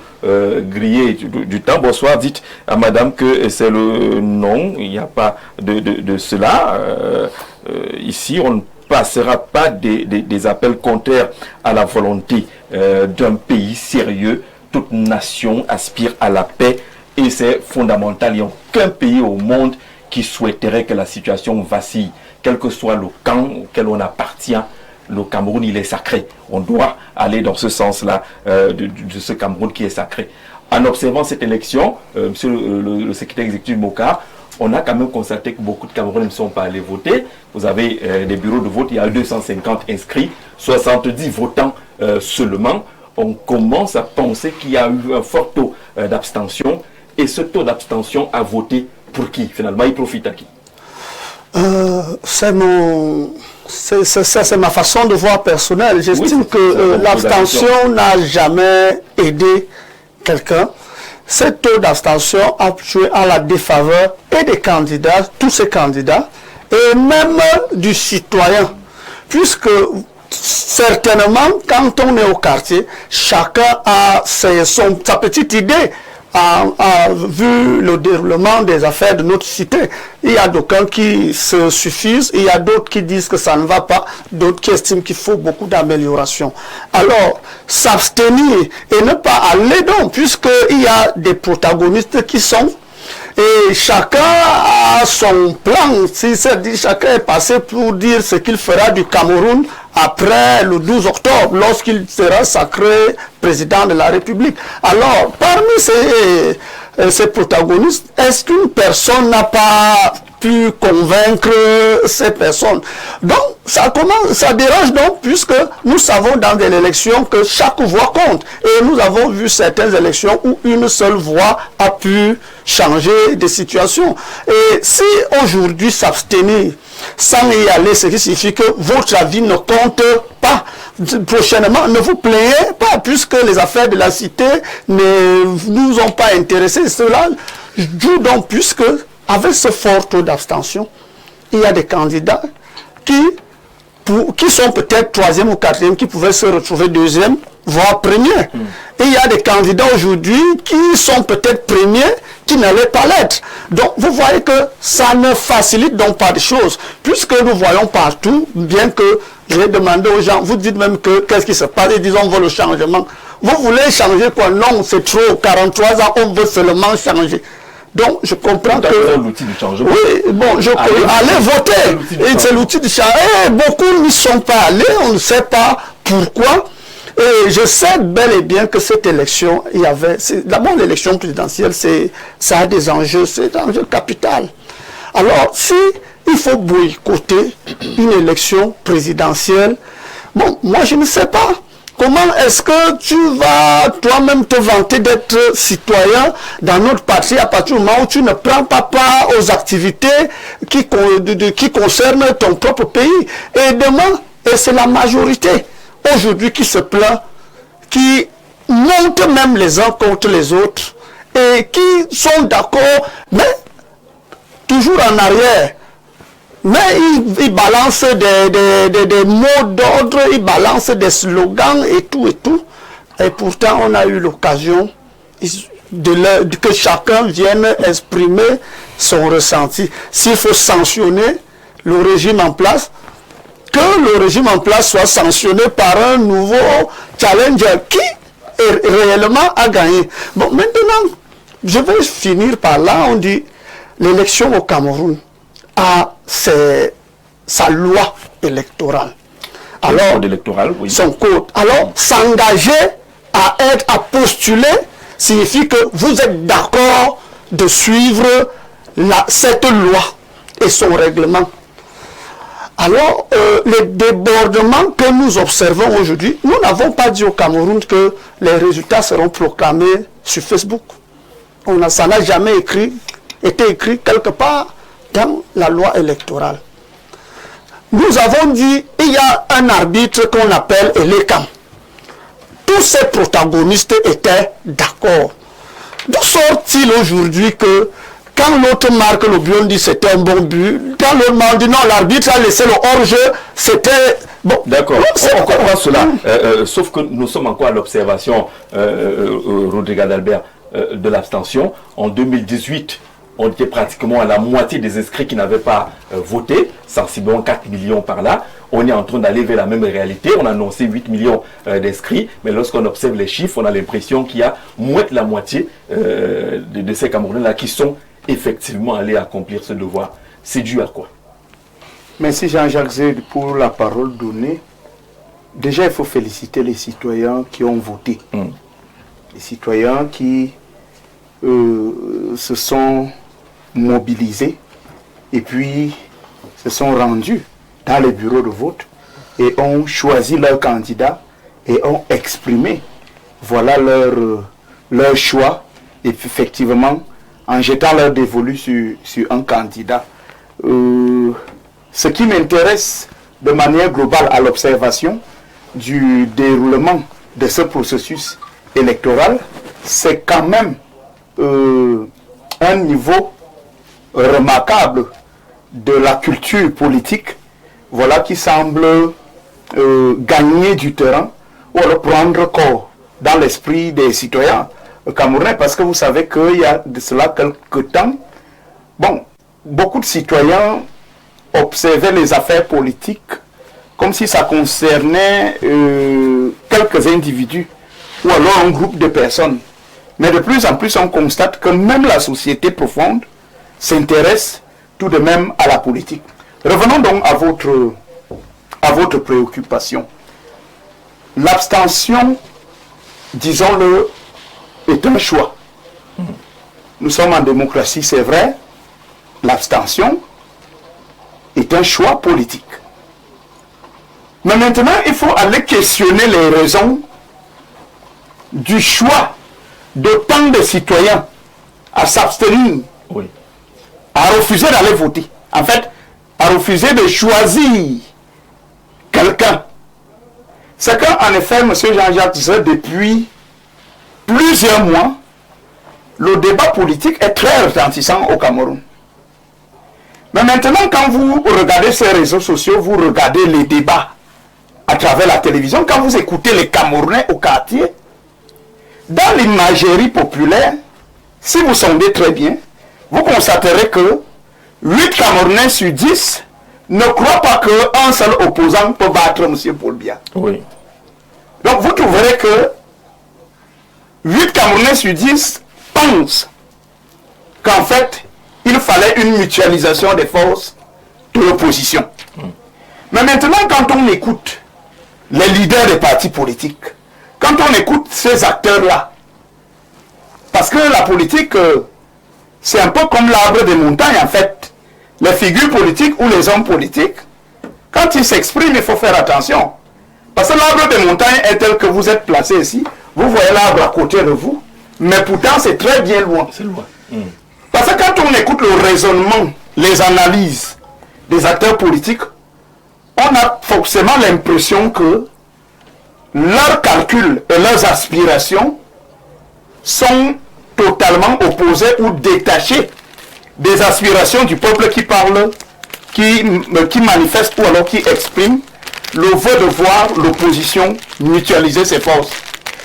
Speaker 1: grillé du temps. Bonsoir, dites à madame que c'est le non, il n'y a pas de cela. Ici, on ne passera pas des appels contraires à la volonté d'un pays sérieux. Toute nation aspire à la paix et c'est fondamental. Il n'y a aucun pays au monde qui souhaiterait que la situation vacille. Quel que soit le camp auquel on appartient, le Cameroun, il est sacré. On doit aller dans ce sens-là de ce Cameroun qui est sacré. En observant cette élection, monsieur le secrétaire exécutif Mokar, on a quand même constaté que beaucoup de Camerounais ne sont pas allés voter. Vous avez des bureaux de vote, il y a 250 inscrits, 70 votants seulement. On commence à penser qu'il y a eu un fort taux d'abstention. Et ce taux d'abstention a voté pour qui finalement? Il profite à qui?
Speaker 4: C'est ma façon de voir personnelle. J'estime que l'abstention n'a jamais aidé quelqu'un. Ce taux d'abstention a joué à la défaveur et des candidats, tous ces candidats, et même du citoyen. Puisque certainement, quand on est au quartier, chacun a sa petite idée. Vu le déroulement des affaires de notre cité, il y a d'aucuns qui se suffisent, il y a d'autres qui disent que ça ne va pas, d'autres qui estiment qu'il faut beaucoup d'amélioration. Alors, s'abstenir et ne pas aller donc, puisqu'il y a des protagonistes qui sont, et chacun a son plan. Si chacun est passé pour dire ce qu'il fera du Cameroun après le 12 octobre, lorsqu'il sera sacré président de la République. Alors, parmi ces protagonistes, est-ce qu'une personne n'a pas pu convaincre ces personnes? Donc, ça dérange donc, puisque nous savons dans des élections que chaque voix compte. Et nous avons vu certaines élections où une seule voix a pu changer des situations. Et si aujourd'hui s'abstenir sans y aller, ce qui signifie que votre avis ne compte pas. Prochainement, ne vous plaignez pas, puisque les affaires de la cité ne nous ont pas intéressés. Cela joue donc, puisque avec ce fort taux d'abstention, il y a des candidats qui sont peut-être troisième ou quatrième, qui pouvaient se retrouver deuxième, voire premier. Et il y a des candidats aujourd'hui qui sont peut-être premiers, qui n'allaient pas l'être. Donc vous voyez que ça ne facilite donc pas les choses, puisque nous voyons partout, bien que j'ai demandé aux gens, vous dites même que qu'est-ce qui se passe, ils disent on veut le changement. Vous voulez changer quoi? Non, c'est trop, 43 ans, on veut seulement changer. Donc, je comprends que...
Speaker 1: C'est l'outil du changement.
Speaker 4: Oui, bon, allez voter. Et c'est l'outil du changement. Et beaucoup n'y sont pas allés, on ne sait pas pourquoi. Et je sais bel et bien que cette élection, il y avait... D'abord, l'élection présidentielle, ça a des enjeux, c'est un enjeu capital. Alors, si il faut boycotter une élection présidentielle, bon, moi, je ne sais pas. Comment est-ce que tu vas toi-même te vanter d'être citoyen dans notre patrie à partir du moment où tu ne prends pas part aux activités qui concernent ton propre pays? Et demain, et c'est la majorité aujourd'hui qui se plaint, qui montent même les uns contre les autres et qui sont d'accord, mais toujours en arrière. Mais ils balancent des mots d'ordre, ils balancent des slogans et tout et tout. Et pourtant, on a eu l'occasion que chacun vienne exprimer son ressenti. S'il faut sanctionner le régime en place, que le régime en place soit sanctionné par un nouveau challenger qui réellement a gagné. Bon, maintenant, je vais finir par là. On dit l'élection au Cameroun a sa loi électorale. Alors,
Speaker 1: code électoral, oui.
Speaker 4: Son code. Alors, s'engager à postuler signifie que vous êtes d'accord de suivre cette loi et son règlement. Alors, les débordements que nous observons aujourd'hui, nous n'avons pas dit au Cameroun que les résultats seront proclamés sur Facebook. Ça n'a jamais été écrit quelque part dans la loi électorale. Nous avons dit il y a un arbitre qu'on appelle Elekam. Tous ces protagonistes étaient d'accord. D'où sort-il aujourd'hui que quand l'autre marque le but, on dit c'était un bon but. Quand l'autre on dit non, l'arbitre a laissé le hors-jeu, c'était... Bon,
Speaker 1: d'accord, on comprend cela. Sauf que nous sommes encore à l'observation, Rodrigue Adalbert, de l'abstention. En 2018, on était pratiquement à la moitié des inscrits qui n'avaient pas voté, sensiblement 4 millions par là. On est en train d'aller vers la même réalité. On a annoncé 8 millions d'inscrits, mais lorsqu'on observe les chiffres, on a l'impression qu'il y a moins de la moitié de ces Camerounais-là qui sont effectivement allés accomplir ce devoir. C'est dû à quoi?
Speaker 2: Merci Jean-Jacques Zed pour la parole donnée. Déjà, il faut féliciter les citoyens qui ont voté. Les citoyens qui se sont mobilisés et puis se sont rendus dans les bureaux de vote et ont choisi leur candidat et ont exprimé voilà leur choix, et effectivement en jetant leur dévolu sur un candidat. Ce qui m'intéresse de manière globale à l'observation du déroulement de ce processus électoral, c'est quand même un niveau remarquable de la culture politique, voilà, qui semble gagner du terrain ou alors prendre corps dans l'esprit des citoyens camerounais, parce que vous savez qu'il y a de cela quelques temps, bon, beaucoup de citoyens observaient les affaires politiques comme si ça concernait quelques individus ou alors un groupe de personnes. Mais de plus en plus, on constate que même la société profonde s'intéresse tout de même à la politique. Revenons donc à votre préoccupation. L'abstention, disons-le, est un choix. Nous sommes en démocratie, c'est vrai. L'abstention est un choix politique. Mais maintenant, il faut aller questionner les raisons du choix de tant de citoyens à s'abstenir, à refuser d'aller voter. En fait, à refuser de choisir quelqu'un. C'est qu'en effet, M. Jean-Jacques Zé, depuis plusieurs mois, le débat politique est très retentissant au Cameroun. Mais maintenant, quand vous regardez ces réseaux sociaux, vous regardez les débats à travers la télévision, quand vous écoutez les Camerounais au quartier, dans l'imagerie populaire, si vous sondez très bien, vous constaterez que 8 Camerounais sur 10 ne croient pas qu'un seul opposant peut battre M. Paul Biya.
Speaker 1: Oui.
Speaker 2: Donc vous trouverez que 8 Camerounais sur 10 pensent qu'en fait, il fallait une mutualisation des forces de l'opposition. Mais maintenant, quand on écoute les leaders des partis politiques, quand on écoute ces acteurs-là, parce que la politique, c'est un peu comme l'arbre des montagnes, en fait. Les figures politiques ou les hommes politiques, quand ils s'expriment, il faut faire attention. Parce que l'arbre des montagnes est tel que vous êtes placé ici, vous voyez l'arbre à côté de vous, mais pourtant c'est très bien loin.
Speaker 1: C'est loin.
Speaker 2: Parce que quand on écoute le raisonnement, les analyses des acteurs politiques, on a forcément l'impression que leurs calculs et leurs aspirations sont totalement opposés ou détachés des aspirations du peuple qui parle, qui manifeste ou alors qui exprime le vœu de voir l'opposition mutualiser ses forces.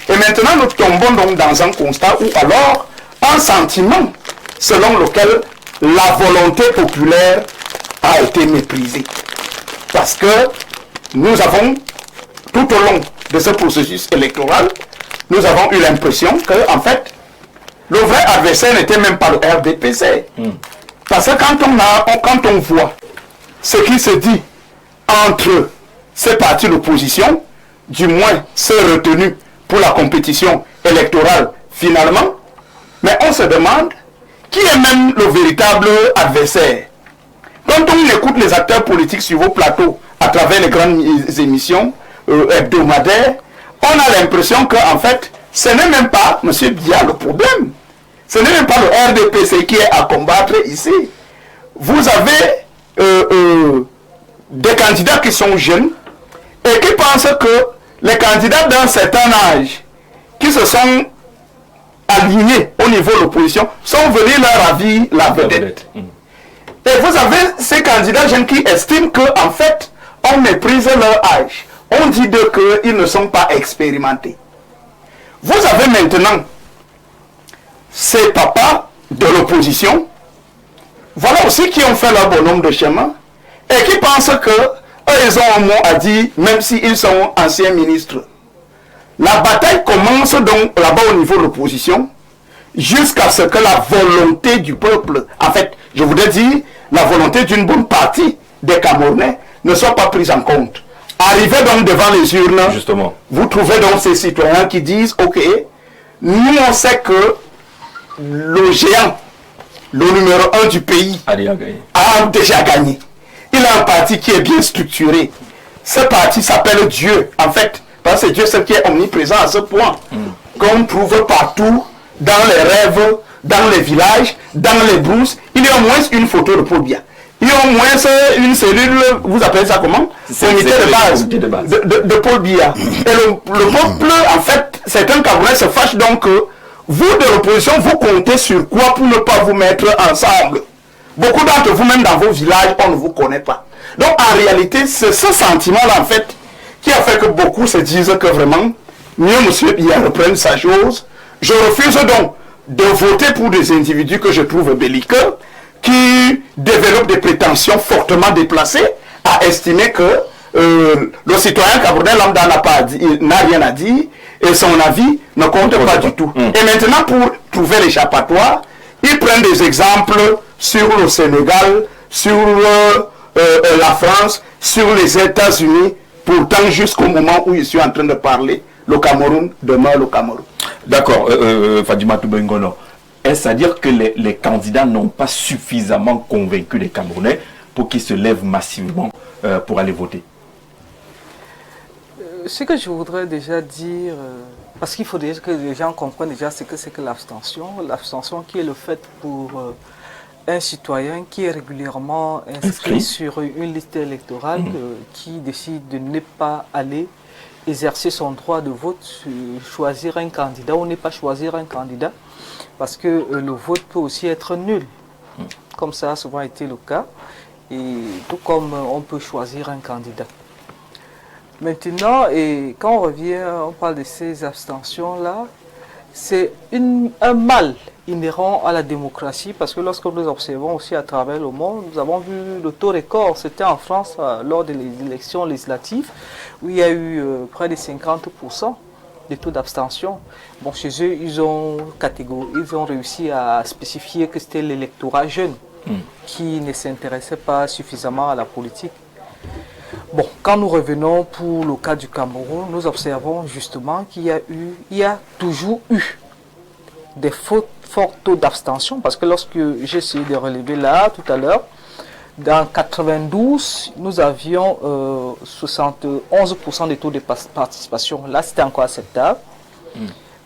Speaker 2: Et maintenant, nous tombons donc dans un constat ou alors un sentiment selon lequel la volonté populaire a été méprisée. Parce que nous avons, tout au long de ce processus électoral, nous avons eu l'impression que, en fait, le vrai adversaire n'était même pas le RDPC. Parce que quand on voit ce qui se dit entre ces partis d'opposition, du moins ceux retenus pour la compétition électorale finalement, mais on se demande qui est même le véritable adversaire. Quand on écoute les acteurs politiques sur vos plateaux à travers les grandes émissions hebdomadaires, on a l'impression qu'en fait, ce n'est même pas M. Biya le problème. Ce n'est même pas le RDPC qui est à combattre ici. Vous avez des candidats qui sont jeunes et qui pensent que les candidats d'un certain âge qui se sont alignés au niveau de l'opposition sont venus leur avis la vedette. Et vous avez ces candidats jeunes qui estiment qu'en fait, on méprise leur âge. On dit d'eux qu'ils ne sont pas expérimentés. Vous avez maintenant ces papas de l'opposition, voilà aussi qui ont fait leur bonhomme de chemin et qui pensent que ils ont un mot à dire, même s'ils sont anciens ministres. La bataille commence donc là-bas au niveau de l'opposition, jusqu'à ce que la volonté du peuple, en fait, je voudrais dire, la volonté d'une bonne partie des Camerounais ne soit pas prise en compte. Arrivez donc devant les urnes,
Speaker 1: justement,
Speaker 2: vous trouvez donc ces citoyens qui disent, ok, nous on sait que le géant, le numéro 1 du pays, a déjà gagné. Il a un parti qui est bien structuré. Ce parti s'appelle Dieu, en fait, parce que Dieu c'est qui est omniprésent à ce point, qu'on trouve partout, dans les rêves, dans les villages, dans les brousses. Il y a au moins une photo de Paul Biya. Il y a au moins une cellule, vous appelez ça comment? Comité de base de Paul Biya. Et le peuple, en fait, certains Camerounais se fâchent donc que vous de l'opposition, vous comptez sur quoi pour ne pas vous mettre ensemble? Beaucoup d'entre vous, même dans vos villages, on ne vous connaît pas. Donc en réalité, c'est ce sentiment-là, en fait, qui a fait que beaucoup se disent que vraiment, mieux M. Biya reprenne sa chose. Je refuse donc de voter pour des individus que je trouve belliqueux, qui développent des prétentions fortement déplacées, à estimer que le citoyen camerounais lambda n'a rien à dire, et son avis ne compte pas du tout. Et maintenant, pour trouver l'échappatoire, ils prennent des exemples sur le Sénégal, sur la France, sur les États-Unis. Pourtant, jusqu'au moment où je suis en train de parler, le Cameroun demeure le Cameroun.
Speaker 1: D'accord, Fadima Toubengono. Est-ce à dire que les candidats n'ont pas suffisamment convaincu les Camerounais pour qu'ils se lèvent massivement pour aller voter?
Speaker 3: Ce que je voudrais déjà dire, parce qu'il faut déjà que les gens comprennent déjà ce que c'est que l'abstention. L'abstention qui est le fait pour un citoyen qui est régulièrement inscrit sur une liste électorale qui décide de ne pas aller exercer son droit de vote, choisir un candidat ou ne pas choisir un candidat, parce que le vote peut aussi être nul, comme ça a souvent été le cas, et tout comme on peut choisir un candidat. Maintenant, et quand on revient, on parle de ces abstentions-là, c'est un mal inhérent à la démocratie, parce que lorsque nous observons aussi à travers le monde, nous avons vu le taux record, c'était en France lors des élections législatives, où il y a eu près de 50% de taux d'abstention. Bon, chez eux, ils ont réussi à spécifier que c'était l'électorat jeune qui ne s'intéressait pas suffisamment à la politique. Bon, quand nous revenons pour le cas du Cameroun, nous observons justement qu'il y a toujours eu des forts taux d'abstention, parce que lorsque j'ai essayé de relever là tout à l'heure, dans 92, nous avions 71% de taux de participation. Là, c'était encore acceptable.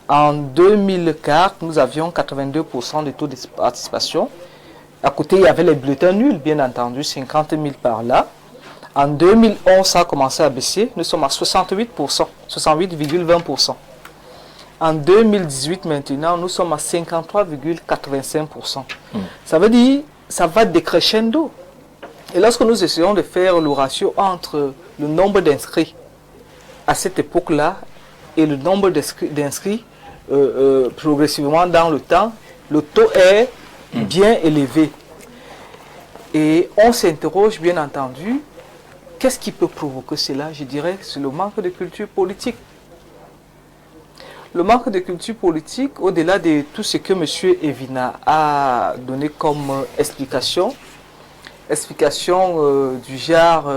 Speaker 3: En 2004, nous avions 82% de taux de participation. À côté, il y avait les bulletins nuls, bien entendu, 50 000 par là. En 2011, ça a commencé à baisser. Nous sommes à 68%, 68,20%. En 2018, maintenant, nous sommes à 53,85%. Ça veut dire ça va décrescendo. Et lorsque nous essayons de faire le ratio entre le nombre d'inscrits à cette époque-là et le nombre d'inscrits progressivement dans le temps, le taux est bien élevé. Et on s'interroge, bien entendu, qu'est-ce qui peut provoquer cela? Je dirais que c'est le manque de culture politique. Le manque de culture politique, au-delà de tout ce que M. Evina a donné comme explication du genre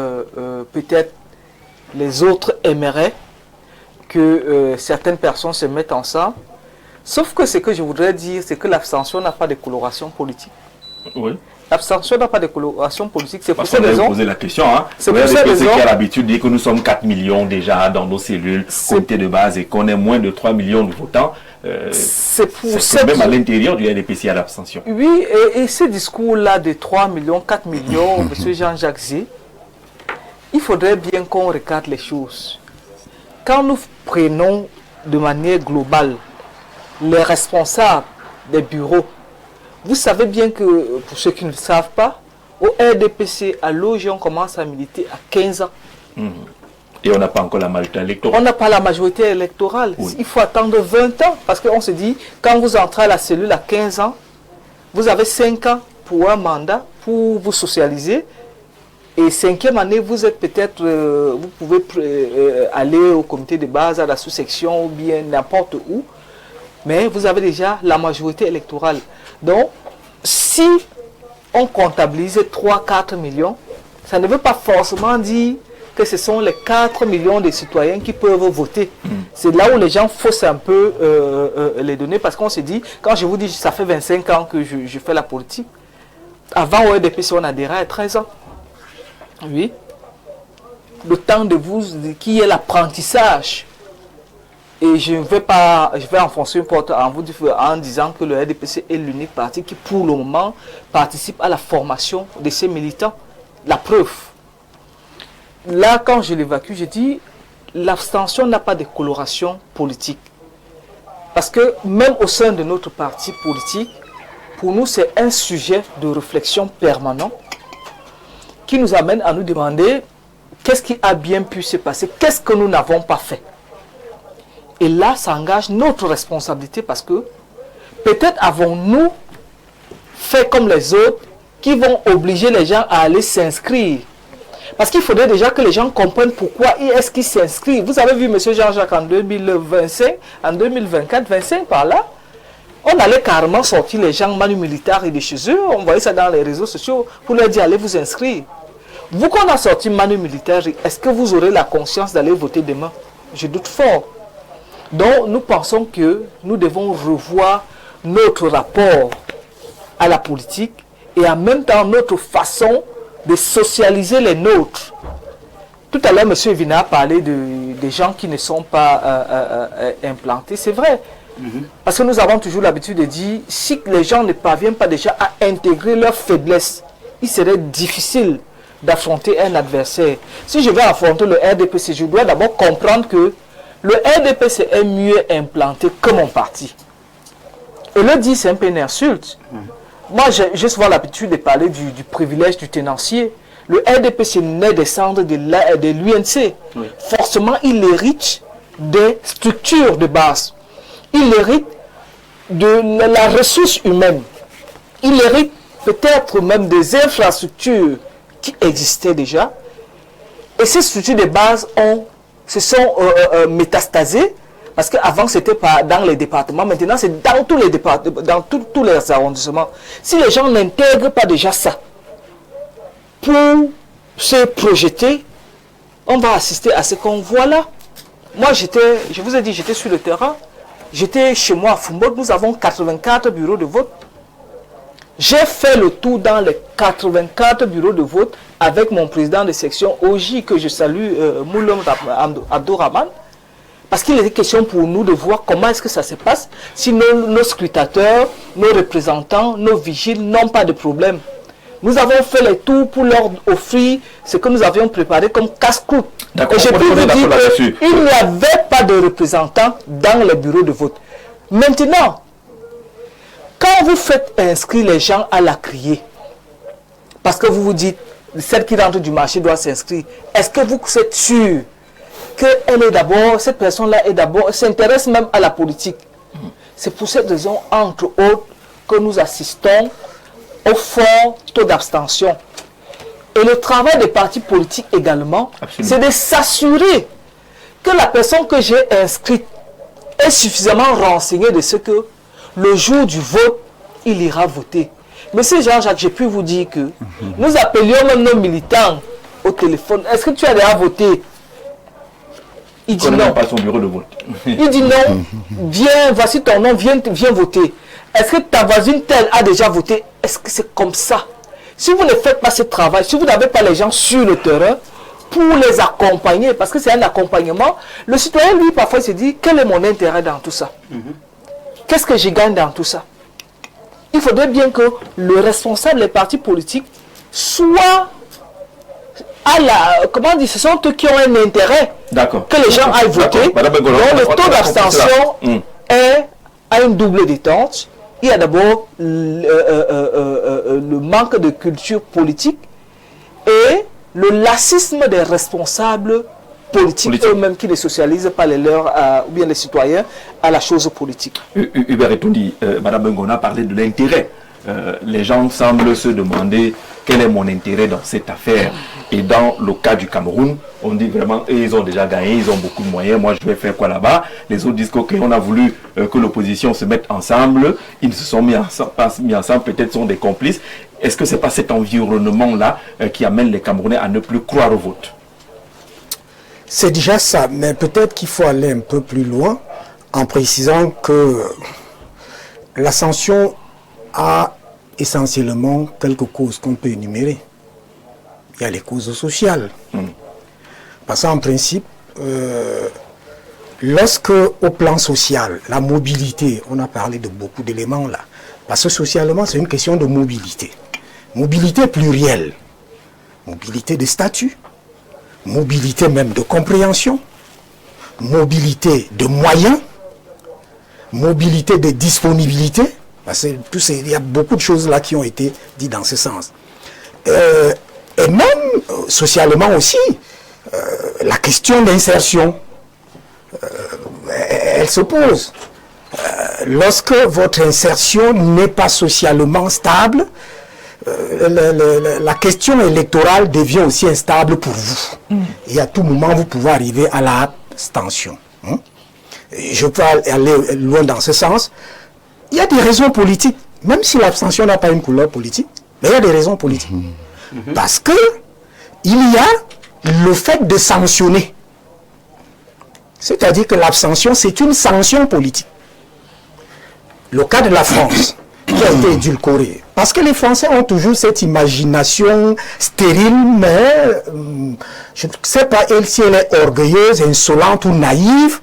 Speaker 3: peut-être les autres aimeraient que certaines personnes se mettent ensemble. Sauf que ce que je voudrais dire, c'est que l'abstention n'a pas de coloration politique.
Speaker 1: Oui.
Speaker 3: L'abstention n'a pas de coloration politique. C'est pour
Speaker 1: cette
Speaker 3: raison.
Speaker 1: Poser la question. Hein.
Speaker 3: C'est pour cette raison.
Speaker 1: Qui a l'habitude de dire que nous sommes 4 millions déjà dans nos cellules, comité de base, et qu'on est moins de 3 millions de votants. C'est même à l'intérieur du RDPC à l'abstention.
Speaker 3: Oui, et ce discours-là de 3 millions, 4 millions, M. Jean-Jacques Zé, il faudrait bien qu'on regarde les choses. Quand nous prenons de manière globale les responsables des bureaux, vous savez bien que, pour ceux qui ne le savent pas, au RDPC, à l'OG, on commence à militer à 15 ans.
Speaker 1: Et on n'a pas encore la majorité électorale.
Speaker 3: On n'a pas la majorité électorale. Oui. Il faut attendre 20 ans. Parce qu'on se dit, quand vous entrez à la cellule à 15 ans, vous avez 5 ans pour un mandat, pour vous socialiser. Et 5e année, vous êtes peut-être, vous pouvez aller au comité de base, à la sous-section, ou bien n'importe où. Mais vous avez déjà la majorité électorale. Donc, si on comptabilise 3-4 millions, ça ne veut pas forcément dire que ce sont les 4 millions de citoyens qui peuvent voter. C'est là où les gens faussent un peu les données, parce qu'on se dit, quand je vous dis, ça fait 25 ans que je fais la politique, avant au RDPC, on adhérait à 13 ans. Oui. Le temps de vous, qui est l'apprentissage. Et je vais enfoncer une porte en disant que le RDPC est l'unique parti qui, pour le moment, participe à la formation de ces militants. La preuve. Là, quand je l'évacue, je dis, l'abstention n'a pas de coloration politique. Parce que même au sein de notre parti politique, pour nous, c'est un sujet de réflexion permanent qui nous amène à nous demander qu'est-ce qui a bien pu se passer, qu'est-ce que nous n'avons pas fait. Et là, ça engage notre responsabilité parce que peut-être avons-nous fait comme les autres qui vont obliger les gens à aller s'inscrire. Parce qu'il faudrait déjà que les gens comprennent pourquoi est-ce qu'ils s'inscrivent. Vous avez vu M. Jean-Jacques en 2025, en 2024, 25 par là, on allait carrément sortir les gens manu militaires et de chez eux, on voyait ça dans les réseaux sociaux pour leur dire allez vous inscrire. Vous qu'on a sorti manu militaire, est-ce que vous aurez la conscience d'aller voter demain? Je doute fort. Donc nous pensons que nous devons revoir notre rapport à la politique et en même temps notre façon de socialiser les nôtres. Tout à l'heure, M. Evina a parlé des gens qui ne sont pas implantés. C'est vrai. Parce que nous avons toujours l'habitude de dire, si les gens ne parviennent pas déjà à intégrer leurs faiblesses, il serait difficile d'affronter un adversaire. Si je vais affronter le RDPC, je dois d'abord comprendre que le RDPC est mieux implanté que mon parti. Et le dire, c'est un peu une insulte. Moi, j'ai souvent l'habitude de parler du privilège du tenancier. Le RDPC naît des cendres de l'UNC. Oui. Forcément, il hérite des structures de base. Il hérite de la ressource humaine. Il hérite peut-être même des infrastructures qui existaient déjà. Et ces structures de base se sont métastasées. Parce qu'avant, c'était pas dans les départements. Maintenant, c'est dans tous les départements, dans tous les arrondissements. Si les gens n'intègrent pas déjà ça, pour se projeter, on va assister à ce qu'on voit là. Moi, je vous ai dit, j'étais sur le terrain. J'étais chez moi à Fumbo. Nous avons 84 bureaux de vote. J'ai fait le tour dans les 84 bureaux de vote avec mon président de section OJ, que je salue, Moulom Abdourahman. Parce qu'il était question pour nous de voir comment est-ce que ça se passe si nos scrutateurs, nos représentants, nos vigiles n'ont pas de problème. Nous avons fait les tours pour leur offrir ce que nous avions préparé comme casse-croûte. Et je peux vous dire qu'il n'y avait pas de représentants dans les bureaux de vote. Maintenant, quand vous faites inscrire les gens à la criée, parce que vous vous dites, celle qui rentre du marché doit s'inscrire, est-ce que vous êtes sûr cette personne-là s'intéresse même à la politique? C'est pour cette raison, entre autres, que nous assistons au fort taux d'abstention. Et le travail des partis politiques également, c'est de s'assurer que la personne que j'ai inscrite est suffisamment renseignée de ce que le jour du vote, il ira voter. Monsieur Jean-Jacques, j'ai pu vous dire que nous appelions même nos militants au téléphone. Est-ce que tu as déjà voté? Il dit non.
Speaker 1: Pas son bureau de vote.
Speaker 3: Il dit non. Viens, voici ton nom, viens voter. Est-ce que ta voisine telle a déjà voté? Est-ce que c'est comme ça? Si vous ne faites pas ce travail, si vous n'avez pas les gens sur le terrain pour les accompagner, parce que c'est un accompagnement, le citoyen, lui, parfois, il se dit, quel est mon intérêt dans tout ça? Qu'est-ce que je gagne dans tout ça? Il faudrait bien que le responsable des partis politiques soit comment dire, ce sont eux qui ont un intérêt que les gens aillent voter. Donc le taux d'abstention a une double détente. Il y a d'abord le manque de culture politique et le laxisme des responsables politiques eux-mêmes qui ne socialisent pas les leurs ou bien les citoyens à la chose politique.
Speaker 1: Hubert Etondi, Madame Bengona a parlé de l'intérêt. Les gens semblent se demander quel est mon intérêt dans cette affaire. Et dans le cas du Cameroun, on dit vraiment, ils ont déjà gagné, ils ont beaucoup de moyens, moi je vais faire quoi là-bas? Les autres disent qu'on a voulu que l'opposition se mette ensemble, ils ne se sont mis ensemble, peut-être sont des complices. Est-ce que ce n'est pas cet environnement-là qui amène les Camerounais à ne plus croire au vote?
Speaker 5: C'est déjà ça, mais peut-être qu'il faut aller un peu plus loin en précisant que l'ascension a essentiellement quelques causes qu'on peut énumérer. Il y a les causes sociales. Parce qu'en principe, lorsque au plan social, la mobilité, on a parlé de beaucoup d'éléments là, parce que socialement c'est une question de mobilité. Mobilité plurielle, mobilité de statut, mobilité même de compréhension, mobilité de moyens, mobilité de disponibilité, parce que il y a beaucoup de choses là qui ont été dites dans ce sens. Et même socialement aussi, la question d'insertion, elle se pose. Lorsque votre insertion n'est pas socialement stable, la question électorale devient aussi instable pour vous. Et à tout moment, vous pouvez arriver à l'abstention. Je peux aller loin dans ce sens. Il y a des raisons politiques, même si l'abstention n'a pas une couleur politique, mais il y a des raisons politiques. Parce que il y a le fait de sanctionner. C'est-à-dire que l'abstention, c'est une sanction politique. Le cas de la France, qui a été édulcoré. Parce que les Français ont toujours cette imagination stérile, mais je ne sais pas si elle est orgueilleuse, insolente ou naïve.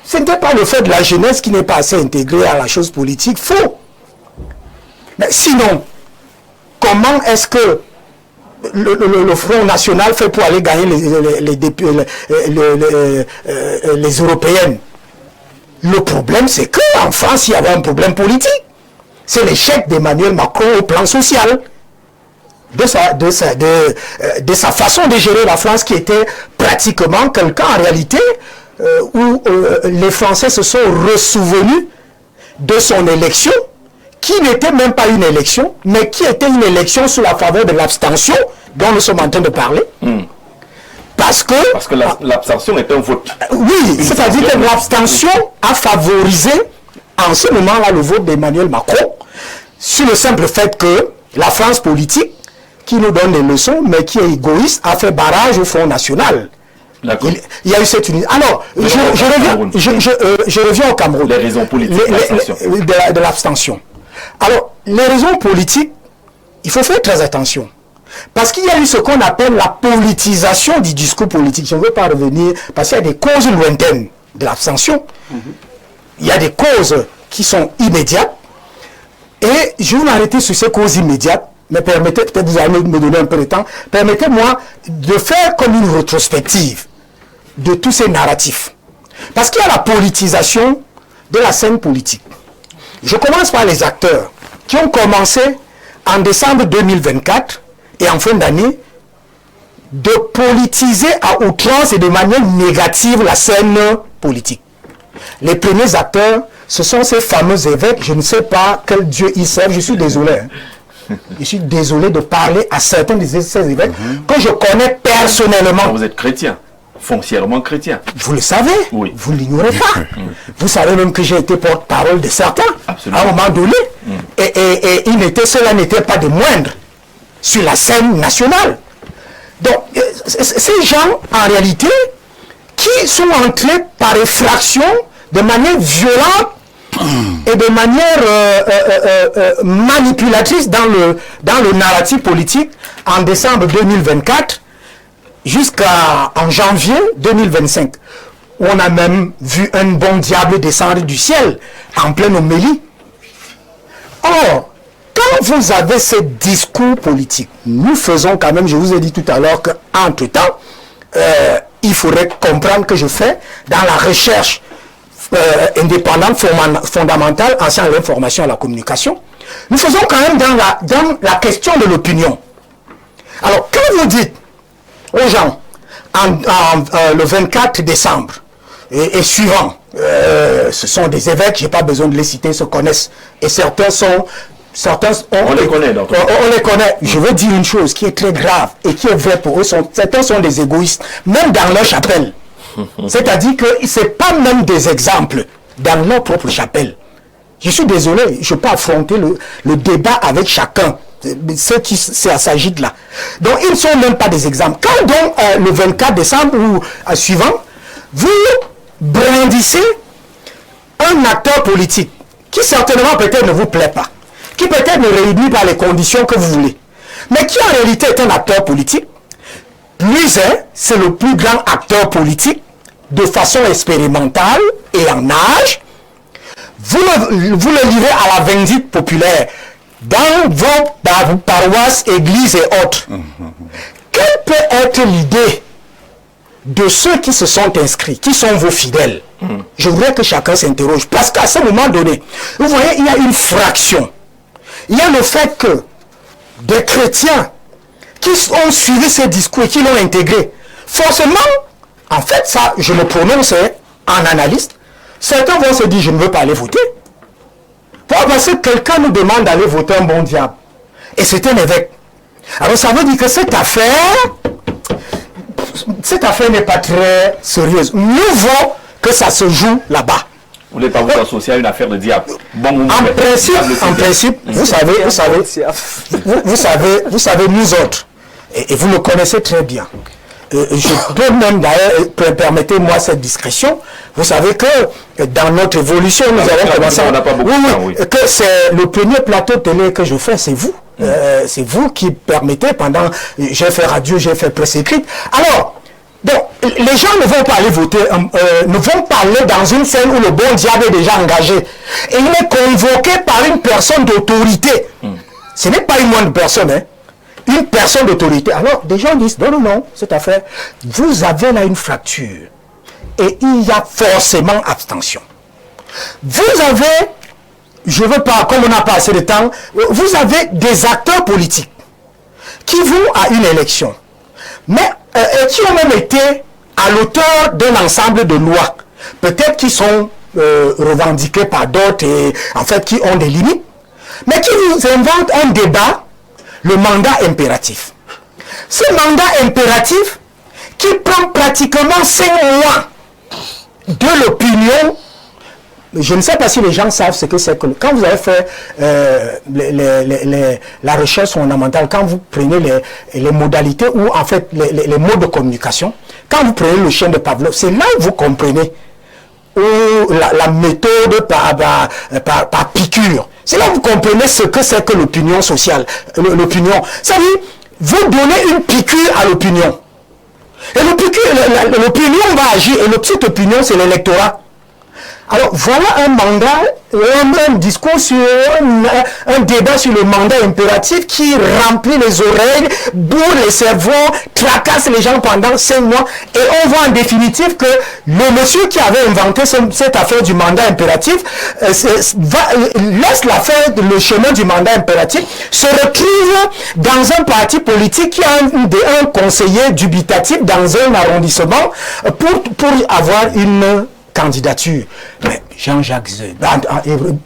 Speaker 5: Ce n'était pas le fait de la jeunesse qui n'est pas assez intégrée à la chose politique. Faux. Mais sinon, comment est-ce que le Front National fait pour aller gagner les européennes? Le problème, c'est qu'en France, il y avait un problème politique. C'est l'échec d'Emmanuel Macron au plan social. De sa façon de gérer la France, qui était pratiquement quelqu'un, en réalité, où les Français se sont ressouvenus de son élection, qui n'était même pas une élection, mais qui était une élection sous la faveur de l'abstention, dont nous sommes en train de parler. Parce que
Speaker 1: l'abstention est un vote.
Speaker 5: Oui, c'est-à-dire que l'abstention a favorisé en ce moment-là le vote d'Emmanuel Macron, sur le simple fait que la France politique, qui nous donne des leçons, mais qui est égoïste, a fait barrage au Front National. Il y a eu cette unité. Alors, je reviens au Cameroun.
Speaker 1: Les raisons politiques
Speaker 5: de l'abstention. Alors, les raisons politiques, il faut faire très attention. Parce qu'il y a eu ce qu'on appelle la politisation du discours politique. Je ne veux pas revenir, parce qu'il y a des causes lointaines de l'abstention. Il y a des causes qui sont immédiates. Et je vais m'arrêter sur ces causes immédiates. Mais permettez, peut-être vous allez me donner un peu de temps, permettez-moi de faire comme une rétrospective de tous ces narratifs. Parce qu'il y a la politisation de la scène politique. Je commence par les acteurs qui ont commencé en décembre 2024 et en fin d'année de politiser à outrance et de manière négative la scène politique. Les premiers acteurs, ce sont ces fameux évêques, je ne sais pas quel Dieu ils servent, je suis désolé. Je suis désolé de parler à certains de ces évêques que je connais personnellement.
Speaker 1: Vous êtes chrétien, foncièrement chrétien.
Speaker 5: Vous le savez,
Speaker 1: oui.
Speaker 5: Vous ne l'ignorez pas. Vous savez même que j'ai été porte-parole de certains.
Speaker 1: Absolument.
Speaker 5: À un moment donné. Et cela n'était pas de moindre sur la scène nationale. Donc, ces gens, en réalité, qui sont entrés par effraction de manière violente et de manière manipulatrice dans le narratif politique en décembre 2024 jusqu'en janvier 2025. On a même vu un bon diable descendre du ciel en pleine homélie. Or, quand vous avez ce discours politique, nous faisons quand même, je vous ai dit tout à l'heure qu'entre-temps, il faudrait comprendre que je fais dans la recherche indépendante, fondamentale, en sciences de l'information et la communication, nous faisons quand même dans la question de l'opinion. Alors, quand vous dites aux gens, le 24 décembre et suivant, ce sont des évêques, je n'ai pas besoin de les citer, se connaissent, et on les connaît. Donc. On les connaît. Je veux dire une chose qui est très grave et qui est vraie pour eux. Certains sont des égoïstes, même dans leur chapelle. C'est-à-dire que ce n'est pas même des exemples dans leur propre chapelle. Je suis désolé, je peux affronter le débat avec chacun, ceux qui s'agit de là. Donc, ils ne sont même pas des exemples. Quand donc, le 24 décembre ou suivant, vous brandissez un acteur politique qui certainement peut-être ne vous plaît pas, qui peut-être ne réunit pas les conditions que vous voulez, mais qui en réalité est un acteur politique. Plus c'est le plus grand acteur politique de façon expérimentale et en âge. Vous le livrez à la vindicte populaire dans vos paroisses, églises et autres. Quelle peut être l'idée de ceux qui se sont inscrits, qui sont vos fidèles? Je voudrais que chacun s'interroge, parce qu'à ce moment donné, vous voyez, il y a une fraction. Il y a le fait que des chrétiens qui ont suivi ces discours et qui l'ont intégré forcément, en fait, ça, je me prononce en analyste. Certains vont se dire, je ne veux pas aller voter. Pourquoi? Parce que quelqu'un nous demande d'aller voter un bon diable. Et c'est un évêque. Alors ça veut dire que cette affaire n'est pas très sérieuse. Mieux vaut que ça se joue là-bas.
Speaker 1: Vous ne voulez pas vous associer à une affaire de diable? Bon,
Speaker 5: en principe, vous savez, nous autres, et vous le connaissez très bien. Je peux même d'ailleurs, permettez-moi cette discrétion, vous savez que dans notre évolution, nous avons commencé que c'est le premier plateau télé que je fais, c'est vous. C'est vous qui permettez pendant, j'ai fait radio, j'ai fait presse écrite. Alors, donc, les gens ne vont pas aller voter, ne vont pas aller dans une scène où le bon diable est déjà engagé. Et il est convoqué par une personne d'autorité. Ce n'est pas une moindre personne, hein. Une personne d'autorité. Alors, des gens disent, non, cette affaire, vous avez là une fracture. Et il y a forcément abstention. Vous avez, je ne veux pas, comme on n'a pas assez de temps, vous avez des acteurs politiques qui vont à une élection. Mais qui ont même été à l'auteur d'un ensemble de lois, peut-être qui sont revendiquées par d'autres et en fait qui ont des limites, mais qui vous inventent un débat, le mandat impératif. Ce mandat impératif qui prend pratiquement 5 mois de l'opinion. Je ne sais pas si les gens savent ce que c'est que quand vous avez fait la recherche fondamentale, quand vous prenez les modalités ou en fait les modes de communication, quand vous prenez le chien de Pavlov, c'est là où vous comprenez la méthode par piqûre. C'est là où vous comprenez ce que c'est que l'opinion sociale. L'opinion. C'est-à-dire, vous donnez une piqûre à l'opinion. Et l'opinion va agir. Et cette opinion, c'est l'électorat. Alors voilà un mandat, un discours sur un débat sur le mandat impératif qui remplit les oreilles, bourre les cerveaux, tracasse les gens pendant 5 mois. Et on voit en définitive que le monsieur qui avait inventé cette affaire du mandat impératif laisse l'affaire, le chemin du mandat impératif, se retrouve dans un parti politique qui a un conseiller dubitatif dans un arrondissement pour avoir une candidature. Mais Jean-Jacques Zé,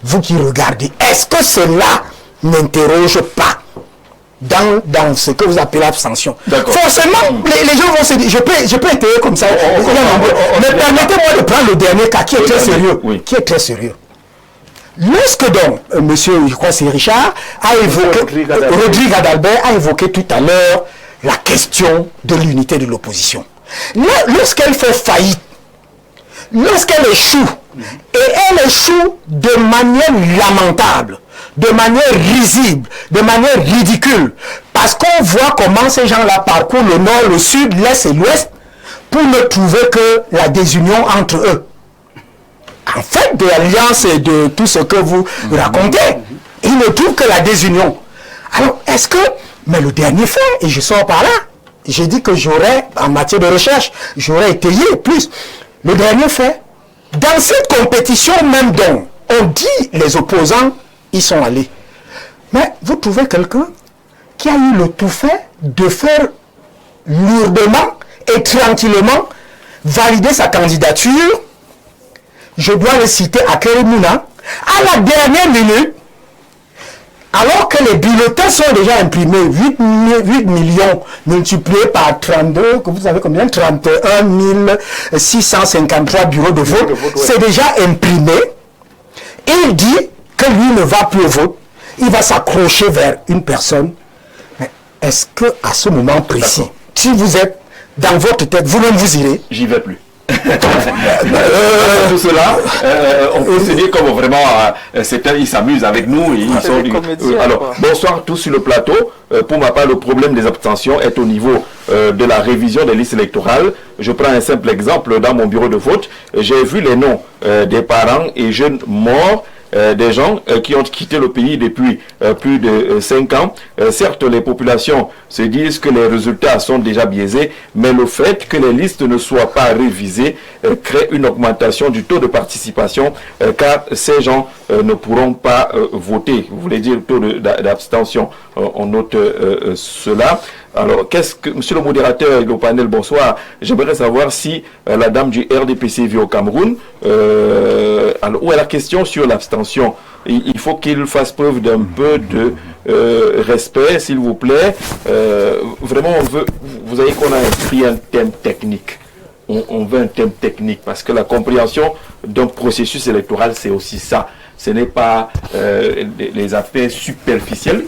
Speaker 5: vous qui regardez, est-ce que cela n'interroge pas dans ce que vous appelez l'abstention? Forcément, les gens vont se dire, je peux étayer comme ça. Mais permettez-moi de prendre le dernier cas qui est très sérieux. Qui est très sérieux. Lorsque donc, monsieur, je crois c'est Richard, a évoqué, Rodrigue Adalbert a évoqué tout à l'heure la question de l'unité de l'opposition. Lorsqu'elle fait faillite, lorsqu'elle échoue, et elle échoue de manière lamentable, de manière risible, de manière ridicule, parce qu'on voit comment ces gens-là parcourent le nord, le sud, l'est et l'ouest, pour ne trouver que la désunion entre eux. En fait, de l'alliance et de tout ce que vous racontez, ils ne trouvent que la désunion. Alors, est-ce que, mais le dernier fait, et je sors par là, j'ai dit que j'aurais, en matière de recherche, j'aurais étayé plus. Le dernier fait, dans cette compétition même dont on dit les opposants y sont allés. Mais vous trouvez quelqu'un qui a eu le tout fait de faire lourdement et tranquillement valider sa candidature. Je dois le citer à Kerimuna, à la dernière minute, alors que les bulletins sont déjà imprimés, 8 millions multipliés par 32, que vous savez combien, 31 653 bureaux de vote, c'est déjà imprimé. Et il dit que lui ne va plus au vote, il va s'accrocher vers une personne. Mais est-ce que à ce moment précis, si vous êtes dans votre tête, vous-même vous irez?
Speaker 1: J'y vais plus. Tout cela, on peut se dire comme vraiment ils s'amusent avec nous. Et ils sont alors, bonsoir tous sur le plateau. Pour ma part, le problème des abstentions est au niveau de la révision des listes électorales. Je prends un simple exemple. Dans mon bureau de vote, j'ai vu les noms des parents et jeunes morts, des gens qui ont quitté le pays depuis plus de 5 ans. Certes, les populations se disent que les résultats sont déjà biaisés, mais le fait que les listes ne soient pas révisées crée une augmentation du taux de participation, car ces gens ne pourront pas voter. Vous voulez dire le taux d'abstention, on note cela. Alors, monsieur le modérateur et le panel, bonsoir. J'aimerais savoir si la dame du RDPC vit au Cameroun, alors, où est la question sur l'abstention? Il faut qu'il fasse preuve d'un peu de respect, s'il vous plaît. Vraiment, vous savez qu'on a pris un thème technique. On veut un thème technique parce que la compréhension d'un processus électoral, c'est aussi ça. Ce n'est pas les affaires superficielles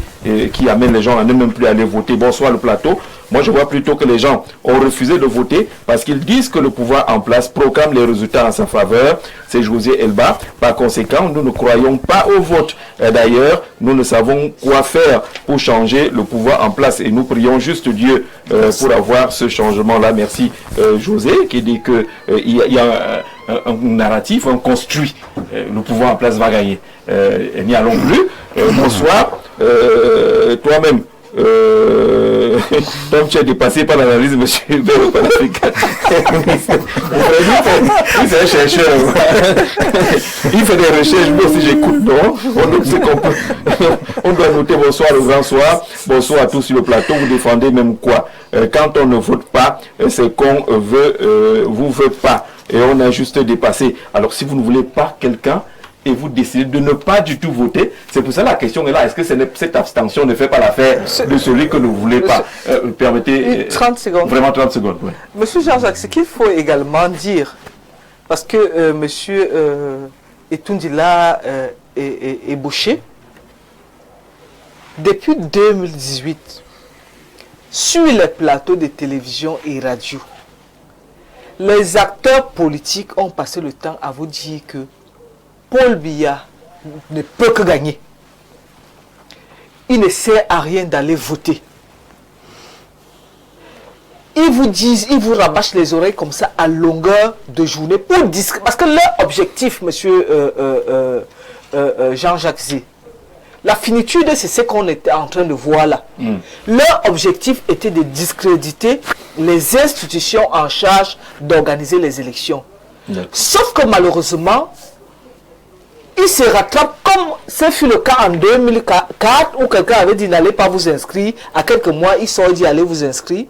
Speaker 1: qui amènent les gens à ne même plus aller voter. Bonsoir le plateau. Moi, je vois plutôt que les gens ont refusé de voter parce qu'ils disent que le pouvoir en place proclame les résultats en sa faveur. C'est José Elba. Par conséquent, nous ne croyons pas au vote. D'ailleurs, nous ne savons quoi faire pour changer le pouvoir en place. Et nous prions juste Dieu pour avoir ce changement-là. Merci José qui dit qu'il y a un narratif, un construit. Le pouvoir en place va gagner. N'y allons plus. Bonsoir. Toi-même. Donc tu es dépassé par l'analyse, monsieur Hubert le panafricain. C'est un chercheur. Il fait des recherches, moi aussi j'écoute, non? On doit noter bonsoir le grand soir, bonsoir à tous sur le plateau, vous défendez même quoi? Quand on ne vote pas, c'est qu'on vous veut pas. Et on a juste dépassé. Alors si vous ne voulez pas quelqu'un, et vous décidez de ne pas du tout voter. C'est pour ça la question est là. Est-ce que cette abstention ne fait pas l'affaire de celui que vous ne voulez pas? Permettez...
Speaker 3: 30 secondes.
Speaker 1: Vraiment 30 secondes, oui.
Speaker 3: Monsieur Jean-Jacques, ce qu'il faut également dire, parce que monsieur Etundila est bouché, depuis 2018, sur les plateaux de télévision et radio, les acteurs politiques ont passé le temps à vous dire que Paul Biya ne peut que gagner. Il ne sert à rien d'aller voter. Ils vous disent, ils vous rabâchent les oreilles comme ça à longueur de journée pour parce que leur objectif, monsieur Jean-Jacques Zé, la finitude, c'est ce qu'on était en train de voir là. Leur objectif était de discréditer les institutions en charge d'organiser les élections. Sauf que malheureusement, il se rattrape comme ce fut le cas en 2004 où quelqu'un avait dit n'allez pas vous inscrire. À quelques mois, il sort dit allez vous inscrire.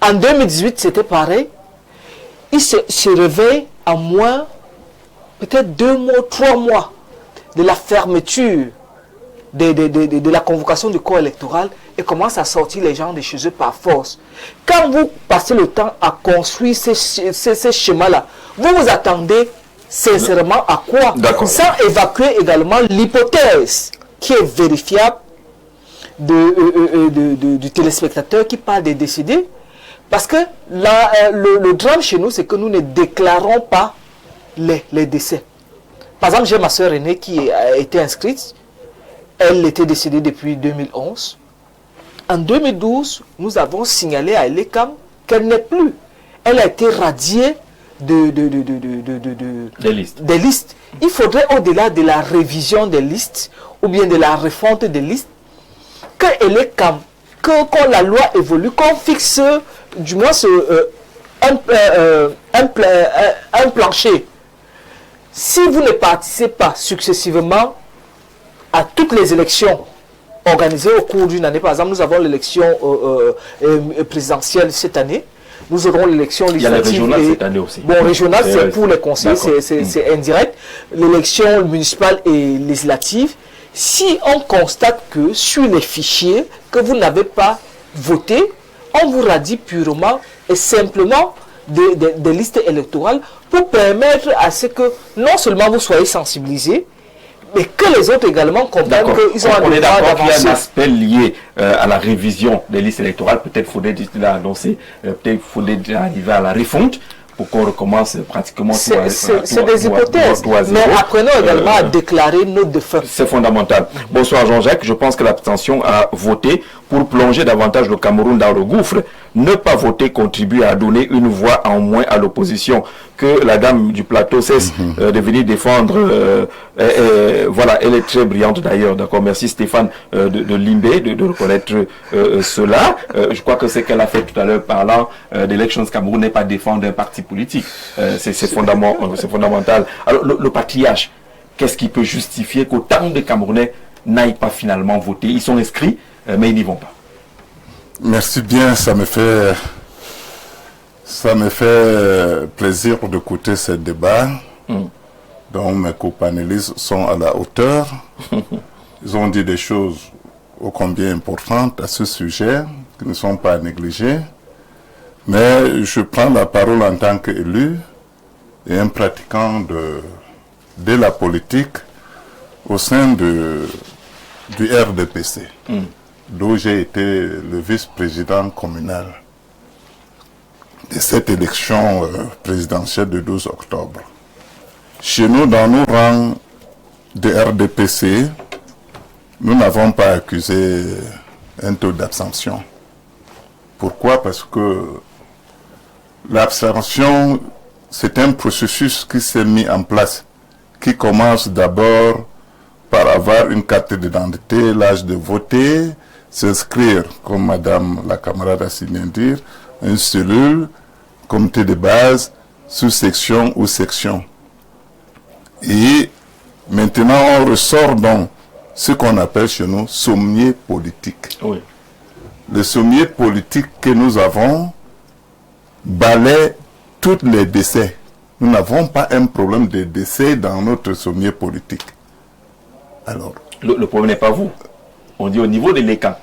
Speaker 3: En 2018, c'était pareil. Il se réveille à moins, peut-être 2 mois, 3 mois de la fermeture de la convocation du corps électoral et commence à sortir les gens de chez eux par force. Quand vous passez le temps à construire ces schémas-là, vous vous attendez sincèrement à quoi? Sans évacuer également l'hypothèse qui est vérifiable du téléspectateur qui parle des décédés. Parce que le drame chez nous, c'est que nous ne déclarons pas les décès. Par exemple, j'ai ma soeur aînée qui a été inscrite. Elle était décédée depuis 2011. En 2012, nous avons signalé à l'ECAM qu'elle n'est plus. Elle a été radiée des listes. Il faudrait, au-delà de la révision des listes ou bien de la refonte des listes, que l'ECAM, quand la loi évolue, qu'on fixe du moins un plancher. Si vous ne participez pas successivement à toutes les élections organisées au cours d'une année, par exemple, nous avons l'élection présidentielle cette année, nous aurons l'élection législative.
Speaker 1: Il y a la régionale cette année aussi.
Speaker 3: Bon, régionale, c'est pour les conseils, c'est indirect. L'élection municipale et législative, si on constate que sur les fichiers que vous n'avez pas voté, on vous radie purement et simplement des listes électorales pour permettre à ce que non seulement vous soyez sensibilisés, mais que les autres également comprennent qu'ils ont un devoir d'avancer.
Speaker 1: Il y a un aspect lié à la révision des listes électorales. Peut-être faudrait-il l'annoncer, peut-être faudrait-il arriver à la refonte pour qu'on recommence pratiquement.
Speaker 3: C'est des hypothèses, mais apprenons également à déclarer notre défunt.
Speaker 1: C'est fondamental. Bonsoir Jean-Jacques, je pense que l'abstention a voté pour plonger davantage le Cameroun dans le gouffre. Ne pas voter contribue à donner une voix en moins à l'opposition. Que la dame du plateau cesse de venir défendre. Voilà, elle est très brillante d'ailleurs. D'accord, merci Stéphane de Limbé de reconnaître cela. Je crois que ce qu'elle a fait tout à l'heure parlant d'Elections Cameroun n'est pas défendre un parti politique. C'est fondamental. Alors le patriarche, qu'est-ce qui peut justifier qu'autant de Camerounais n'aillent pas finalement voter? Ils sont inscrits, mais ils n'y vont pas.
Speaker 6: Merci bien, ça me fait plaisir d'écouter ce débat dont mes co-panélistes sont à la hauteur. Ils ont dit des choses ô combien importantes à ce sujet qui ne sont pas négligées. Mais je prends la parole en tant qu'élu et un pratiquant de la politique au sein du RDPC, d'où j'ai été le vice-président communal de cette élection présidentielle du 12 octobre. Chez nous, dans nos rangs de RDPC, nous n'avons pas accusé un taux d'abstention. Pourquoi? Parce que l'abstention, c'est un processus qui s'est mis en place, qui commence d'abord par avoir une carte d'identité, l'âge de voter, s'inscrire, comme Madame la camarade a si bien dit, une cellule, comité de base, sous-section ou section. Et maintenant, on ressort donc ce qu'on appelle chez nous sommier politique.
Speaker 1: Oui.
Speaker 6: Le sommier politique que nous avons balaie tous les décès. Nous n'avons pas un problème de décès dans notre sommier politique. Alors,
Speaker 1: le problème n'est pas vous. On dit au niveau de l'ECA.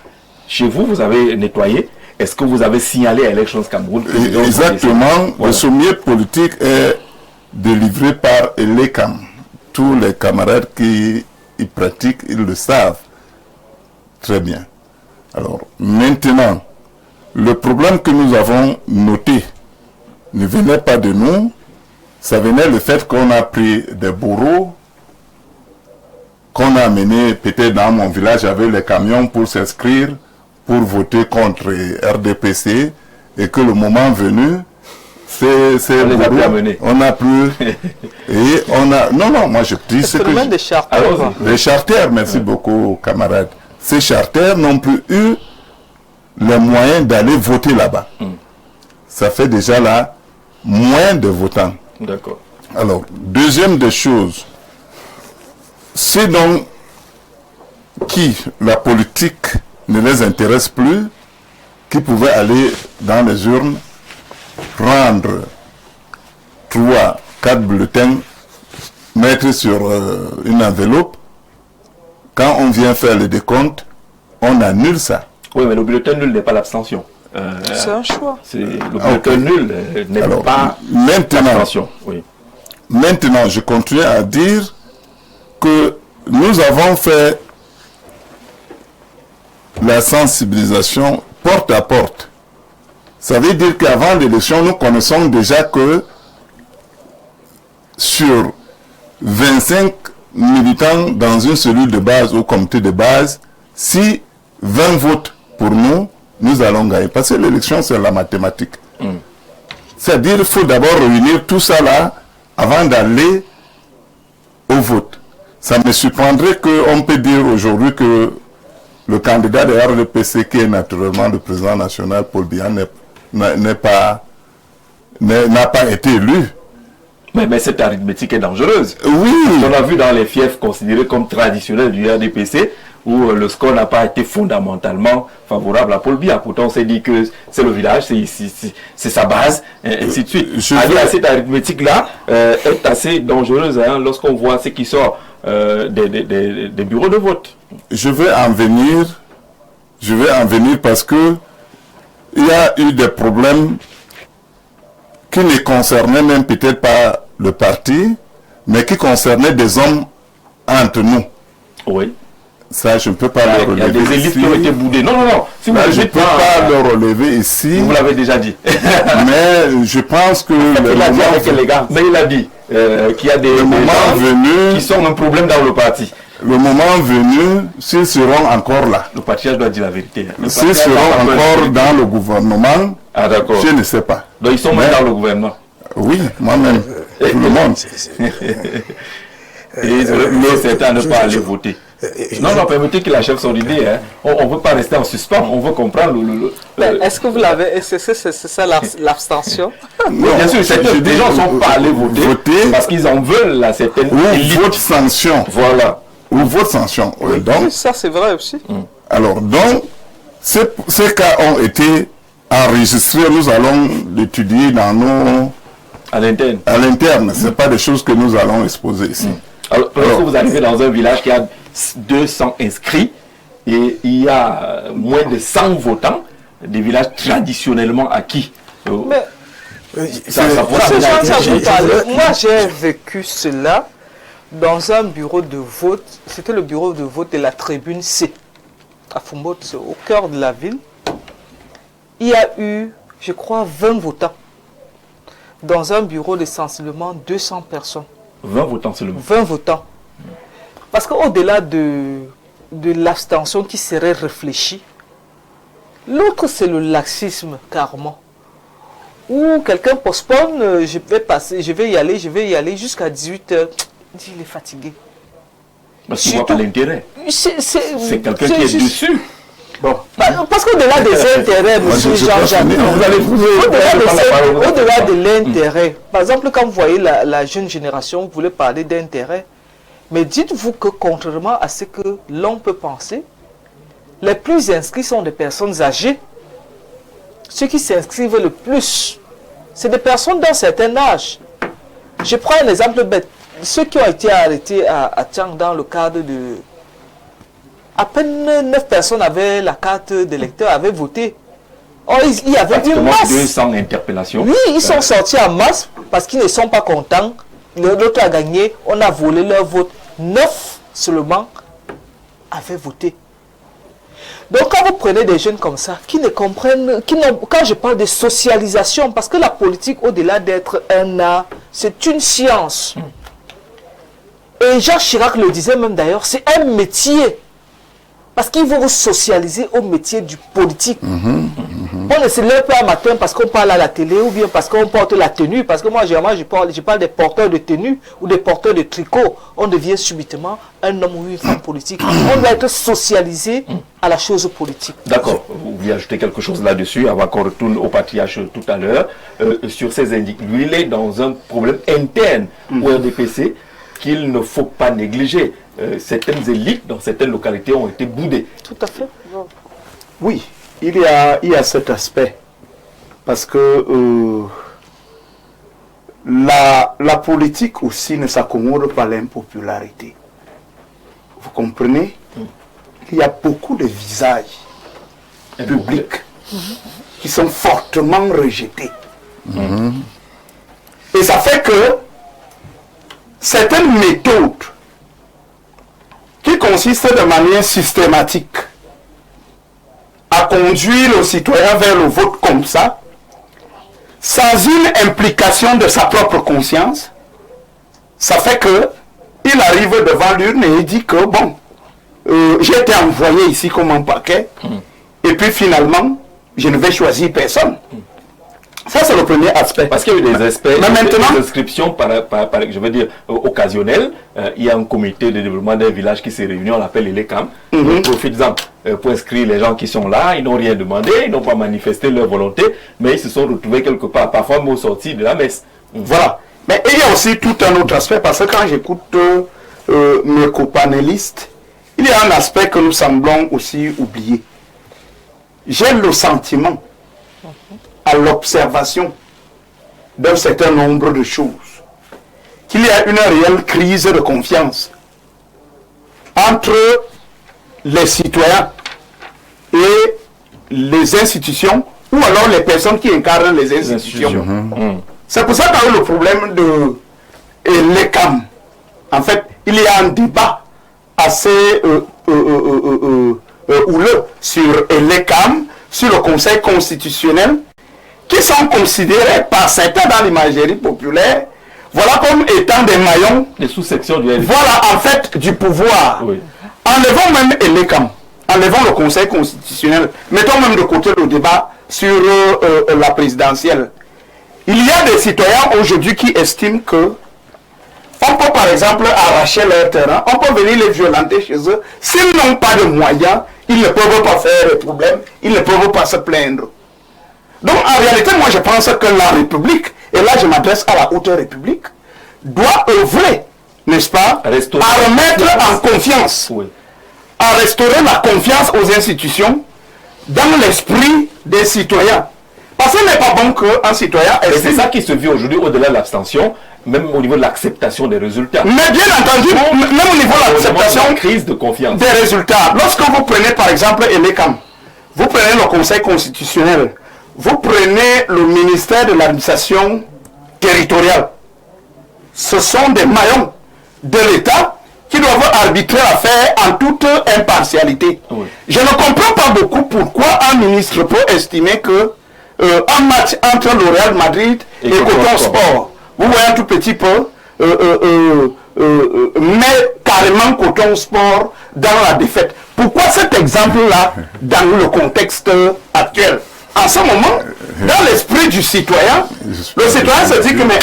Speaker 1: Chez vous, vous avez nettoyé. Est-ce que vous avez signalé à Elections Cameroun?
Speaker 6: Exactement. Voilà. Le sommier politique est délivré par l'ECAM. Tous les camarades qui y pratiquent, ils le savent très bien. Alors, maintenant, le problème que nous avons noté ne venait pas de nous, ça venait le fait qu'on a pris des bourreaux, qu'on a amenés peut-être dans mon village avec les camions pour s'inscrire, pour voter contre RDPC, et que le moment venu, on n'a plus et on a non moi je dis
Speaker 3: c'est le des charters.
Speaker 6: Les charters, merci beaucoup camarades. Ces charters n'ont plus eu les moyens d'aller voter là-bas. Ça fait déjà là moins de votants.
Speaker 1: D'accord.
Speaker 6: Alors, deuxième des choses, c'est donc qui la politique ne les intéresse plus, qui pouvaient aller dans les urnes prendre 3, 4 bulletins, mettre sur une enveloppe. Quand on vient faire le décompte, on annule ça.
Speaker 1: Oui, mais le bulletin nul n'est pas l'abstention.
Speaker 3: C'est un choix.
Speaker 1: Le bulletin nul n'est pas l'abstention. Oui.
Speaker 6: Maintenant, je continue à dire que nous avons fait la sensibilisation porte à porte. Ça veut dire qu'avant l'élection, nous connaissons déjà que sur 25 militants dans une cellule de base ou comité de base, si 20 votent pour nous, nous allons gagner. Parce que l'élection, c'est la mathématique. C'est-à-dire qu'il faut d'abord réunir tout ça là avant d'aller au vote. Ça me surprendrait qu'on peut dire aujourd'hui que le candidat de RDPC, qui est naturellement le président national, Paul Biya, n'a pas été élu.
Speaker 1: Mais cette arithmétique est dangereuse.
Speaker 6: Oui.
Speaker 1: On a vu dans les fiefs considérés comme traditionnels du RDPC, où le score n'a pas été fondamentalement favorable à Paul Biya. Pourtant, on s'est dit que c'est le village, c'est sa base, et ainsi de suite. Cette arithmétique-là est assez dangereuse lorsqu'on voit ce qui sort des bureaux de vote.
Speaker 6: Je vais en venir parce que il y a eu des problèmes qui ne concernaient même peut-être pas le parti, mais qui concernaient des hommes entre nous.
Speaker 1: Oui.
Speaker 6: Ça, je ne peux pas le relever.
Speaker 1: Il y a des élites qui ont été boudées. Non.
Speaker 6: Si je ne peux pas le relever ici.
Speaker 1: Vous l'avez déjà dit.
Speaker 6: Mais je pense que...
Speaker 1: il a dit avec élégance. Mais il a dit qu'il y a des gens qui sont un problème dans le parti.
Speaker 6: Le moment venu, s'ils seront encore là.
Speaker 1: Le patriarche doit dire la vérité.
Speaker 6: S'ils seront encore dans le gouvernement, je ne sais pas.
Speaker 1: Donc ils sont même dans le gouvernement.
Speaker 6: Oui, moi-même. Tout le monde.
Speaker 1: Et certains ne pas aller voter. Non, permettez qu'il achève son idée. On ne veut pas rester en suspens, on veut comprendre
Speaker 3: Est-ce que vous l'avez, c'est ça l'abstention?
Speaker 1: Bien sûr, des gens ne sont pas allés voter parce qu'ils en veulent à certaines élites.
Speaker 6: Ou vote sanction.
Speaker 1: Voilà.
Speaker 6: Ou vote sanction.
Speaker 3: Oui, donc, ça c'est vrai aussi.
Speaker 6: Alors, donc, Ces cas ont été enregistrés, nous allons l'étudier dans nos...
Speaker 1: À l'interne.
Speaker 6: À l'interne, ce n'est pas des choses que nous allons exposer ici.
Speaker 1: Alors, lorsque vous arrivez dans un village qui a 200 inscrits et il y a moins de 100 votants, des villages traditionnellement acquis.
Speaker 3: Mais,
Speaker 1: ça pourra
Speaker 3: moi, j'ai vécu cela dans un bureau de vote. C'était le bureau de vote de la tribune C, à Fumbo, au cœur de la ville. Il y a eu, je crois, 20 votants. Dans un bureau de sensiblement 200 personnes.
Speaker 1: 20 votants seulement.
Speaker 3: 20 votants. Parce qu'au-delà de l'abstention qui serait réfléchie, l'autre c'est le laxisme carrément. Où quelqu'un postpone, je vais y aller jusqu'à 18h. Il est fatigué.
Speaker 1: Parce qu'il ne voit pas l'intérêt. C'est quelqu'un qui est dessus.
Speaker 3: Bon. Parce qu'au-delà des intérêts, monsieur Jean-Jacques, au-delà de l'intérêt, par exemple, quand vous voyez la jeune génération, vous voulez parler d'intérêt, mais dites-vous que contrairement à ce que l'on peut penser, les plus inscrits sont des personnes âgées. Ceux qui s'inscrivent le plus, c'est des personnes d'un certain âge. Je prends un exemple bête. Ceux qui ont été arrêtés à Tchang dans le cadre de... À peine 9 personnes avaient la carte d'électeur, avaient voté. Or, il y avait une masse.
Speaker 1: 200 interpellations.
Speaker 3: Oui, ils sont sortis en masse parce qu'ils ne sont pas contents. L'autre a gagné, on a volé leur vote. 9 seulement avaient voté. Donc, quand vous prenez des jeunes comme ça, qui ne comprennent, quand je parle de socialisation, parce que la politique, au-delà d'être un art, c'est une science. Et Jacques Chirac le disait même d'ailleurs, c'est un métier. Parce qu'ils vont vous socialiser au métier du politique. On ne se lève pas un matin parce qu'on parle à la télé ou bien parce qu'on porte la tenue. Parce que moi, généralement, je parle des porteurs de tenue ou des porteurs de tricot. On devient subitement un homme ou une femme politique. On doit être socialisé à la chose politique.
Speaker 1: D'accord. Vous voulez ajouter quelque chose là-dessus avant qu'on retourne au patriarche tout à l'heure. Sur ces indices, lui, il est dans un problème interne au RDPC qu'il ne faut pas négliger. Certaines élites dans certaines localités ont été boudées.
Speaker 3: Tout à fait.
Speaker 2: Oui, il y a cet aspect. Parce que la politique aussi ne s'accommode pas l'impopularité. Vous comprenez? Il y a beaucoup de visages publics qui sont fortement rejetés. Et ça fait que certaines méthodes qui consistent de manière systématique à conduire le citoyen vers le vote comme ça, sans une implication de sa propre conscience, ça fait que il arrive devant l'urne et il dit que bon, j'ai été envoyé ici comme un paquet, et puis finalement, je ne vais choisir personne. Ça, c'est le premier aspect.
Speaker 1: Parce qu'il y a eu des aspects,
Speaker 2: mais maintenant,
Speaker 1: des inscriptions, je veux dire, occasionnelles. Il y a un comité de développement d'un village qui s'est réuni, on l'appelle l'ELECAM. Profites-en pour inscrire les gens qui sont là. Ils n'ont rien demandé, ils n'ont pas manifesté leur volonté, mais ils se sont retrouvés quelque part, parfois même sortis de la messe.
Speaker 2: Voilà. Mais il y a aussi tout un autre aspect, parce que quand j'écoute mes copanélistes, il y a un aspect que nous semblons aussi oublier. J'ai le sentiment, à l'observation d'un certain nombre de choses, qu'il y a une réelle crise de confiance entre les citoyens et les institutions, ou alors les personnes qui incarnent les institutions. C'est pour ça qu'il y a eu le problème de l'ECAM. En fait, il y a un débat assez houleux sur l'ECAM, sur le Conseil constitutionnel, qui sont considérés par certains dans l'imagerie populaire, voilà comme étant des maillons,
Speaker 1: des sous-sections du LFI.
Speaker 2: Voilà en fait du pouvoir.
Speaker 1: Oui.
Speaker 2: Enlevons même l'ECAM, enlevons le Conseil constitutionnel, mettons même de côté le débat sur la présidentielle. Il y a des citoyens aujourd'hui qui estiment que on peut par exemple arracher leur terrain, on peut venir les violenter chez eux. S'ils n'ont pas de moyens, ils ne peuvent pas faire de problème, ils ne peuvent pas se plaindre. Donc en réalité, moi je pense que la République, et là je m'adresse à la haute République, doit œuvrer, n'est-ce pas, à remettre en confiance, à restaurer la confiance aux institutions, dans l'esprit des citoyens. Parce qu'il n'est pas bon qu'un citoyen...
Speaker 1: Et c'est ça qui se vit aujourd'hui au-delà de l'abstention, même au niveau de l'acceptation des résultats.
Speaker 2: Mais bien entendu, même au niveau de l'acceptation
Speaker 1: crise de confiance
Speaker 2: des résultats. Lorsque vous prenez par exemple Elekam, vous prenez le Conseil constitutionnel, vous prenez le ministère de l'administration territoriale. Ce sont des maillons de l'État qui doivent arbitrer l'affaire en toute impartialité. Oui. Je ne comprends pas beaucoup pourquoi un ministre peut estimer que un match entre le Real Madrid et Coton Sport, vous voyez un tout petit peu, met carrément Coton Sport dans la défaite. Pourquoi cet exemple-là dans le contexte actuel? En ce moment, dans l'esprit du citoyen, le citoyen se dit que mais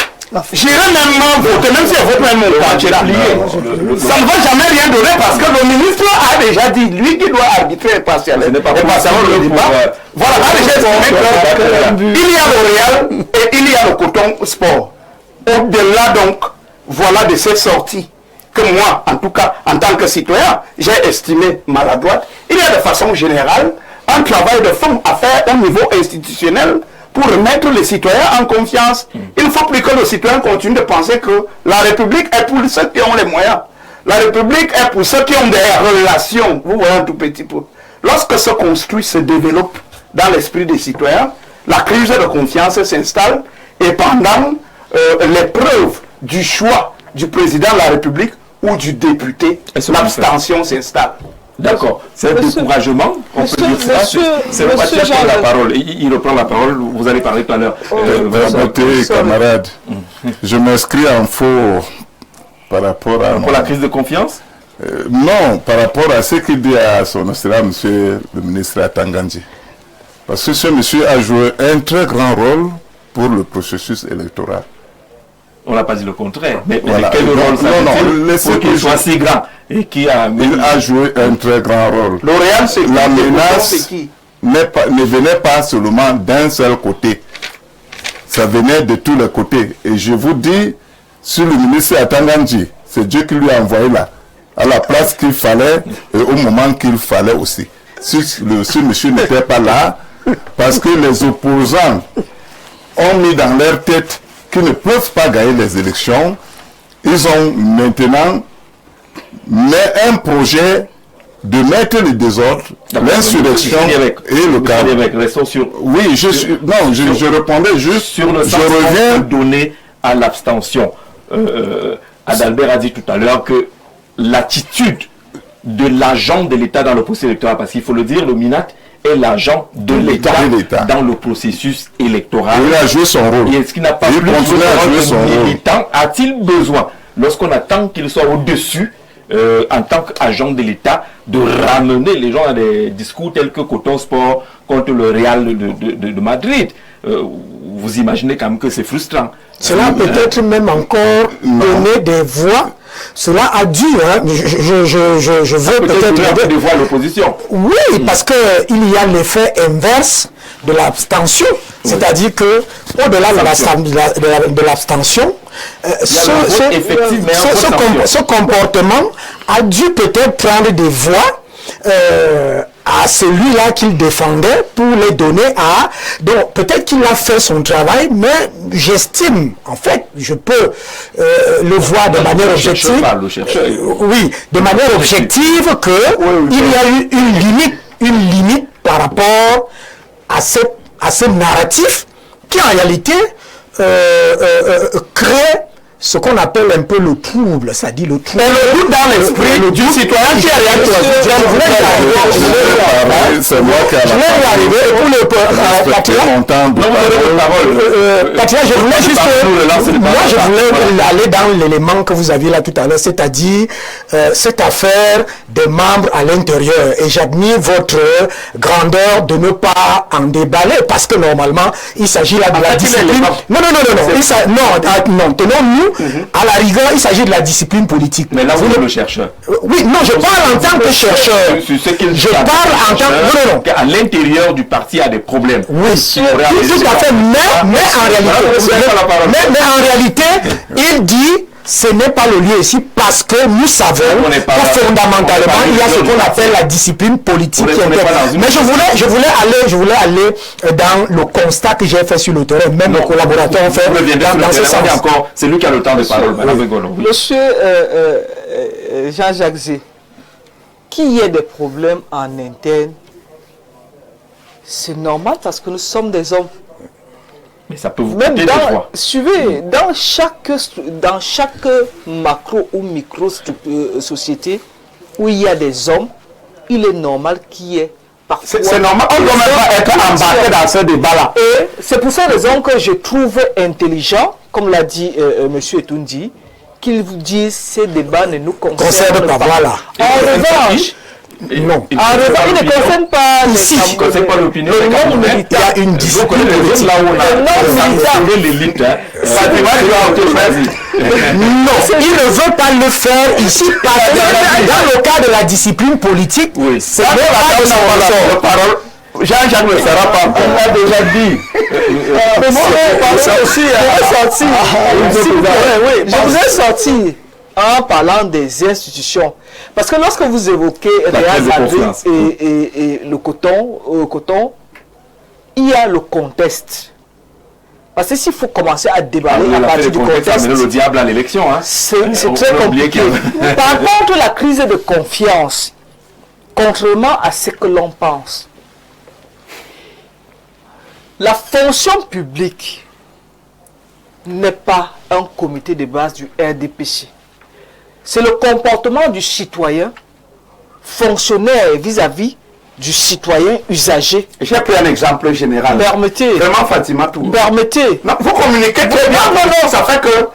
Speaker 2: j'irai même voter, même si elle vote même mon candidat. Ça ne va jamais rien donner parce que le ministre a déjà dit, lui qui doit arbitrer impartialement le débat, voilà, a déjà estimé qu'il y a le Real et il y a le Coton Sport. Au-delà donc, voilà de ces sorties que moi, en tout cas, en tant que citoyen, j'ai estimé maladroite. Il y a de façon générale un travail de fond à faire au niveau institutionnel pour remettre les citoyens en confiance. Il ne faut plus que le citoyen continue de penser que la République est pour ceux qui ont les moyens. La République est pour ceux qui ont des relations. Vous voyez un tout petit peu. Lorsque ce construit se développe dans l'esprit des citoyens, la crise de confiance s'installe et pendant l'épreuve du choix du président de la République ou du député, l'abstention s'installe.
Speaker 1: D'accord. C'est un découragement. On peut dire ça. C'est le patient qui prend la parole. Il reprend la parole. Vous allez parler tout à l'heure.
Speaker 6: Écoutez, camarades, je m'inscris en faux par rapport à...
Speaker 1: Pour la crise de confiance
Speaker 6: non, par rapport à ce qu'il dit à son excellence, monsieur le ministre Atangandji. Parce que ce monsieur a joué un très grand rôle pour le processus électoral.
Speaker 1: On n'a pas dit le contraire. Mais
Speaker 6: voilà.
Speaker 1: Quel rôle ça
Speaker 6: pour
Speaker 1: qu'il soit si grand et qui a...
Speaker 6: Il a joué un très grand rôle.
Speaker 2: L'Oréal, c'est
Speaker 6: la menace ne venait pas seulement d'un seul côté. Ça venait de tous les côtés. Et je vous dis, sur le ministre Atangandji, c'est Dieu qui lui a envoyé là, à la place qu'il fallait et au moment qu'il fallait aussi. Si monsieur n'était pas là, parce que les opposants ont mis dans leur tête qu'ils ne peuvent pas gagner les élections, ils ont maintenant mis un projet de mettre le désordre, l'insurrection et le chaos. Oui, je répondais juste
Speaker 1: sur le sens qu'on peut donner à l'abstention. Adalbert a dit tout à l'heure que l'attitude de l'agent de l'État dans le processus électoral, parce qu'il faut le dire, le MINAT est l'agent de l'État dans le processus électoral.
Speaker 6: Il a joué son rôle.
Speaker 1: Et est-ce qu'il n'a pas plus de militant a-t-il besoin, lorsqu'on attend qu'il soit au-dessus, en tant qu'agent de l'État, de ramener les gens à des discours tels que Coton Sport contre le Real de Madrid? Vous imaginez quand même que c'est frustrant.
Speaker 5: Cela peut-être même encore donner des voix. Cela a dû, hein, je veux peut-être
Speaker 1: des voix à l'opposition.
Speaker 5: Oui, parce que il y a l'effet inverse de l'abstention, c'est-à-dire que au-delà de l'abstention, ce comportement a dû peut-être prendre des voix à celui-là qu'il défendait pour les donner à... Donc, peut-être qu'il a fait son travail, mais j'estime, en fait, je peux le voir de manière objective. Oui, de manière objective qu'il y a eu une limite par rapport à ce narratif qui, en réalité, crée ce qu'on appelle un peu le trouble, c'est-à-dire le trouble.
Speaker 2: Mais le doute dans l'esprit du citoyen qui a rien
Speaker 6: c'est moi qui
Speaker 5: je voulais y arriver. Et pour le Patia, je voulais juste... Moi, je voulais aller dans l'élément que vous aviez là tout à l'heure, c'est-à-dire cette affaire des membres à l'intérieur. Et j'admire votre grandeur de ne pas en déballer, parce que normalement, il s'agit là de la discipline. Non, tenons-nous. À la rigueur, il s'agit de la discipline politique.
Speaker 1: Mais là, vous êtes le chercheur.
Speaker 5: Oui, non, je parle en tant que chercheur.
Speaker 1: Je parle en tant que... Non. À l'intérieur du parti, il y a des problèmes.
Speaker 5: Oui, tout à fait. Mais en réalité, il dit ce n'est pas le lieu ici parce que nous savons que fondamentalement il y a ce qu'on appelle la discipline politique qui est. Mais je voulais aller dans le constat que j'ai fait sur le terrain, même nos collaborateurs ont fait dans ce sens.
Speaker 1: C'est lui qui a le temps de parler.
Speaker 3: Monsieur Jean-Jacques Zé, qu'il y ait des problèmes en interne, c'est normal parce que nous sommes des hommes.
Speaker 1: Mais ça peut vous
Speaker 3: Même
Speaker 1: coûter des fois.
Speaker 3: suivez, dans chaque macro ou micro société où il y a des hommes, il est normal qu'il y ait parfois...
Speaker 2: C'est normal, on ne doit même pas être embarqué dans ce débat-là.
Speaker 3: Et c'est pour cette raison que je trouve intelligent, comme l'a dit M. Etoundi, qu'il vous dise ces débats ne nous concernent pas.
Speaker 5: Voilà.
Speaker 3: En revanche,
Speaker 5: non.
Speaker 3: il ne concerne pas
Speaker 1: il ne concerne pas l'opinion.
Speaker 3: le monde militant.
Speaker 5: Il y a une discipline politique.
Speaker 1: Là où on a l'élite.
Speaker 5: Non, il ne veut pas le faire ici parce que dans le cas de la discipline politique, c'est pas la parole.
Speaker 2: Jean-Jacques ne sera pas.
Speaker 1: On l'a déjà dit.
Speaker 3: Mais moi, je vous ai sorti en parlant des institutions. Parce que lorsque vous évoquez Real Madrid et le coton, il y a le contexte. Parce que s'il faut commencer à déballer à partir du contexte,
Speaker 1: ça le diable à l'élection.
Speaker 3: C'est très compliqué. Par contre, la crise de confiance, contrairement à ce que l'on pense, la fonction publique n'est pas un comité de base du RDPC. C'est le comportement du citoyen, fonctionnaire vis-à-vis du citoyen usager.
Speaker 2: J'ai pris un exemple général.
Speaker 3: Permettez.
Speaker 2: Vraiment, Fatima Touré.
Speaker 3: Permettez.
Speaker 2: Non, vous communiquez très bien. Non, ça fait que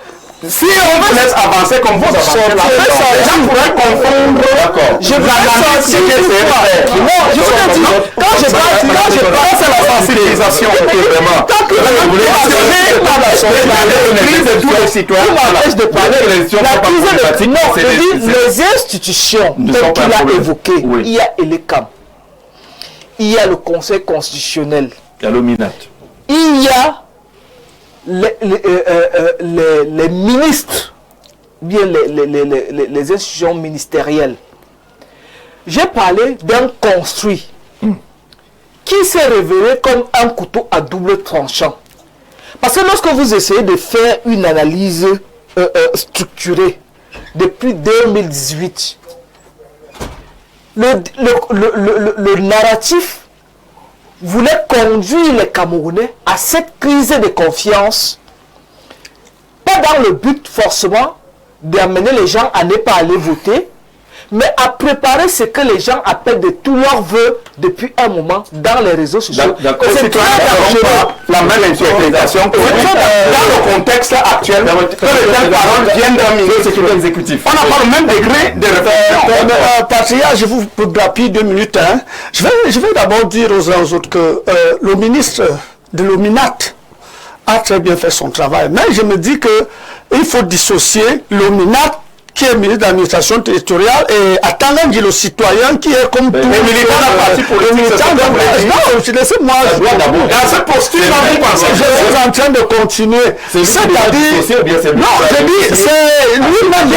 Speaker 2: si on vous laisse avancer comme vous avancez, les gens pourraient confondre. D'accord.
Speaker 3: Je vais sortir non, je vous ai dit, quand je parle,
Speaker 2: c'est la sensibilisation. Vraiment.
Speaker 3: Tant que vous m'empêche de parler, la crise de les institutions qu'il a évoquées, il y a ELECAM, il y a le Conseil constitutionnel,
Speaker 1: il y a l'OMINAT,
Speaker 3: il y a les ministres, bien les institutions ministérielles. J'ai parlé d'un construit qui s'est révélé comme un couteau à double tranchant. Parce que lorsque vous essayez de faire une analyse structurée depuis 2018, le narratif voulait conduire les Camerounais à cette crise de confiance, pas dans le but forcément d'amener les gens à ne pas aller voter, mais à préparer ce que les gens appellent de tous leurs voeux depuis un moment dans les réseaux sociaux.
Speaker 2: C'est très dangereux, la même interprétation que dans le contexte actuel, que les paroles viennent d'un ministre exécutif. On n'a pas le même degré de réflexion.
Speaker 4: Patria, je vous grappille 2 minutes. Je vais d'abord dire aux uns aux autres que le ministre de l'OMINAT a très bien fait son travail. Mais je me dis qu'il faut dissocier l'OMINAT qui est ministre de l'administration territoriale et attendant le citoyen qui est comme tout
Speaker 2: les militants d'un parti politique.
Speaker 4: Non, laissez-moi
Speaker 2: dans ce posture,
Speaker 4: je suis en train de continuer. C'est-à-dire, non, je dis, c'est lui-même,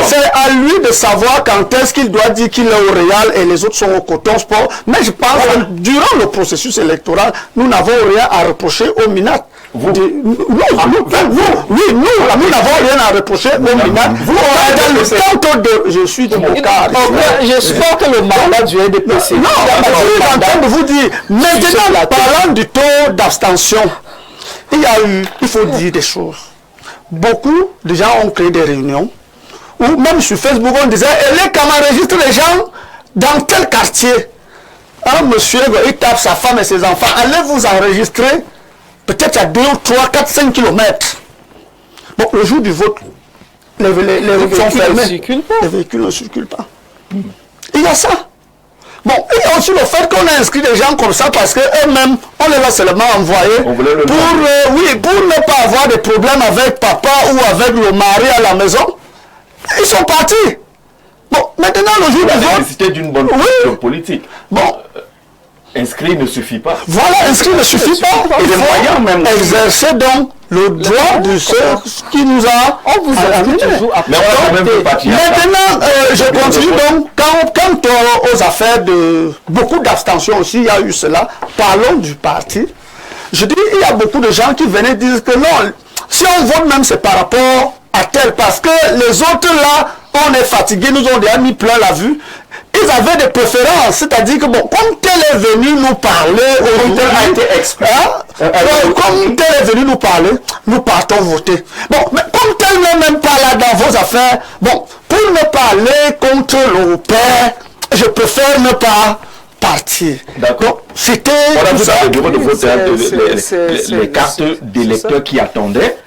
Speaker 4: c'est à lui de savoir quand est-ce qu'il doit dire qu'il est au Real et les autres sont au Coton Sport. Mais je pense que durant le processus électoral, nous n'avons rien à reprocher au MINAT. Nous n'avons rien à reprocher au MINAT. Je suis démocrate.
Speaker 3: J'espère que le mandat du RDPC.
Speaker 4: Non, je suis en train de vous dire. Maintenant, parlant du taux d'abstention, il faut dire des choses. Beaucoup de gens ont créé des réunions, ou même sur Facebook, on disait, les camarades enregistrent les gens dans tel quartier. Un monsieur, il tape sa femme et ses enfants, allez vous enregistrer, peut-être à 2, 3, 4, 5 kilomètres. Bon, le jour du vote, les véhicules sont fermés. Les véhicules ne circulent pas. Il y a ça. Bon, il y a aussi le fait qu'on a inscrit des gens comme ça parce qu'eux-mêmes, on les a seulement envoyés pour ne pas avoir de problème avec papa ou avec le mari à la maison. Ils sont partis. Bon, maintenant le jour du vote...
Speaker 1: C'était d'une bonne position politique.
Speaker 4: Bon.
Speaker 1: Inscrit ne suffit pas.
Speaker 4: Voilà, inscrit ne suffit pas. Il faut exercer donc le droit de ce qui nous a...
Speaker 3: On vous inscrit toujours à
Speaker 1: Mais on a quand même fait patriarcat.
Speaker 4: Maintenant, je continue donc, quant aux affaires de beaucoup d'abstention aussi, il y a eu cela, parlons du parti. Je dis, il y a beaucoup de gens qui venaient dire que non, si on vote même c'est par rapport à tel, parce que les autres là, on est fatigués, nous ont déjà mis plein la vue. Ils avaient des préférences, c'est-à-dire que bon, comme tel est venu nous parler, comme tel a été exprimé, comme tel est venu nous parler, nous partons voter. Bon, mais comme tel n'est même pas là dans vos affaires, bon, pour ne pas aller contre le père, je préfère ne pas partir.
Speaker 1: D'accord.
Speaker 4: C'était
Speaker 1: On a
Speaker 4: tout
Speaker 1: vu
Speaker 4: ça.
Speaker 1: dans le bureau de vote les cartes d'électeurs qui attendaient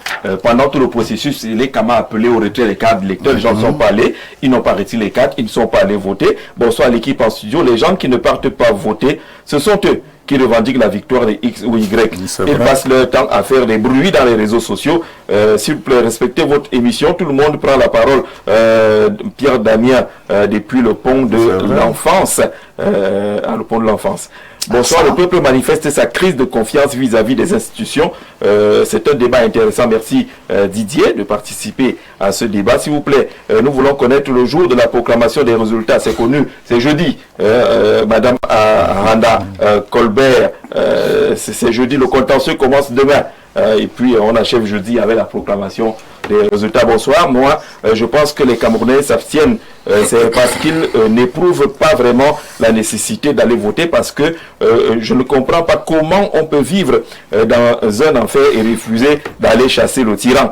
Speaker 1: pendant tout le processus. Les CAMA appelé au retrait les cartes d'électeurs. Les gens ne sont pas allés. Ils n'ont pas retiré les cartes. Ils ne sont pas allés voter. Bonsoir l'équipe en studio. Les gens qui ne partent pas voter, ce sont eux qui revendiquent la victoire de X ou Y. Ils passent leur temps à faire des bruits dans les réseaux sociaux. S'il vous plaît, respectez votre émission. Tout le monde prend la parole. Pierre Damien, depuis le pont de l'enfance. Le pont de l'enfance. Bonsoir, le peuple manifeste sa crise de confiance vis-à-vis des institutions. C'est un débat intéressant. Merci Didier de participer à ce débat. S'il vous plaît, nous voulons connaître le jour de la proclamation des résultats. C'est connu, c'est jeudi. Madame Randa Colbert, c'est jeudi. Le contentieux commence demain. Et puis on achève jeudi avec la proclamation des résultats. Bonsoir. Moi, je pense que les Camerounais s'abstiennent. C'est parce qu'ils n'éprouvent pas vraiment la nécessité d'aller voter, parce que je ne comprends pas comment on peut vivre dans un enfer et refuser d'aller chasser le tyran.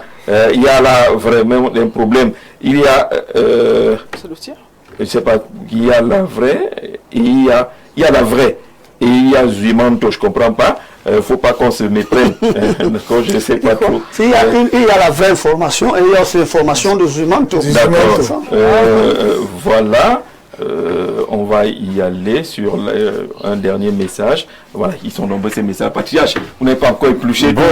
Speaker 1: Il y a là vraiment un problème. Il y a...
Speaker 3: C'est le tir.
Speaker 1: Je ne sais pas, il y a la vraie, et il y a la vraie. Et il y a Zuimanto, je ne comprends pas. Il ne faut pas qu'on se méprenne. D'accord, je ne sais pas trop.
Speaker 4: Il y a la vraie information et il y a aussi l'information de Zuimanto.
Speaker 1: D'accord. Voilà. On va y aller sur un dernier message. Voilà, ils sont nombreux ces messages. Patriarche, vous n'avez pas encore épluché.
Speaker 6: Bon,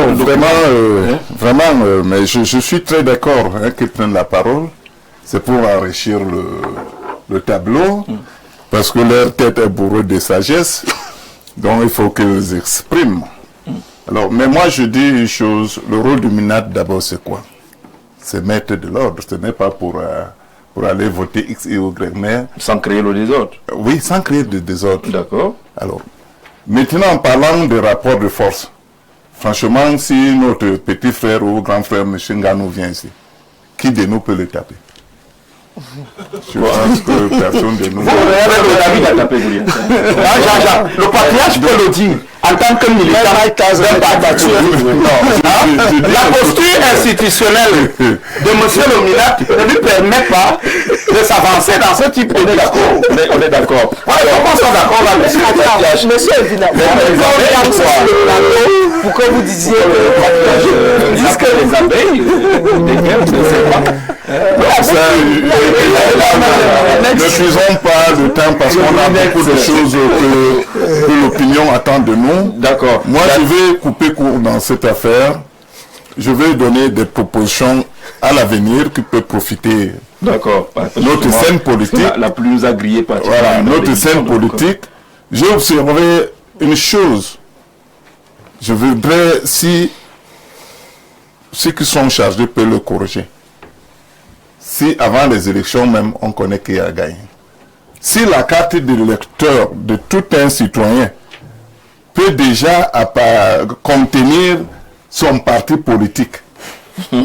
Speaker 6: vraiment, mais je suis très d'accord qu'ils prennent la parole. C'est pour enrichir le tableau, parce que leur tête est bourrée de sagesse. Donc il faut qu'ils expriment. Alors, mais moi je dis une chose, le rôle du MINAT d'abord c'est quoi? C'est mettre de l'ordre, ce n'est pas pour aller voter X et Y, mais...
Speaker 1: Sans créer le désordre.
Speaker 6: Oui, sans créer de désordre.
Speaker 1: D'accord.
Speaker 6: Alors, maintenant en parlant des rapports de force, franchement, si notre petit frère ou grand frère M. Nganou vient ici, qui de nous peut le taper? Je pense que personne de nous...
Speaker 2: Le patriarche peut le dire en tant que militaire d'un parti. La posture institutionnelle de M. le Minat ne lui permet pas de s'avancer dans ce type de discours.
Speaker 1: On est d'accord.
Speaker 2: Comment sont d'accord là, monsieur?
Speaker 3: Monsieur Evina, pour que vous disiez
Speaker 1: que les abeilles,
Speaker 6: ne faisons pas le temps parce qu'on a beaucoup de choses que l'opinion attend de nous.
Speaker 1: D'accord.
Speaker 6: Moi, je vais couper court dans cette affaire. Je vais donner des propositions à l'avenir qui peuvent profiter.
Speaker 1: D'accord.
Speaker 6: Notre scène politique.
Speaker 1: La plus agréée par
Speaker 6: voilà, notre scène politique. J'ai observé une chose. Je voudrais, si ceux qui sont chargés peuvent le corriger. Si avant les élections même, on connaît qui a gagné. Si la carte de l'électeur de tout un citoyen peut déjà contenir son parti politique. Non,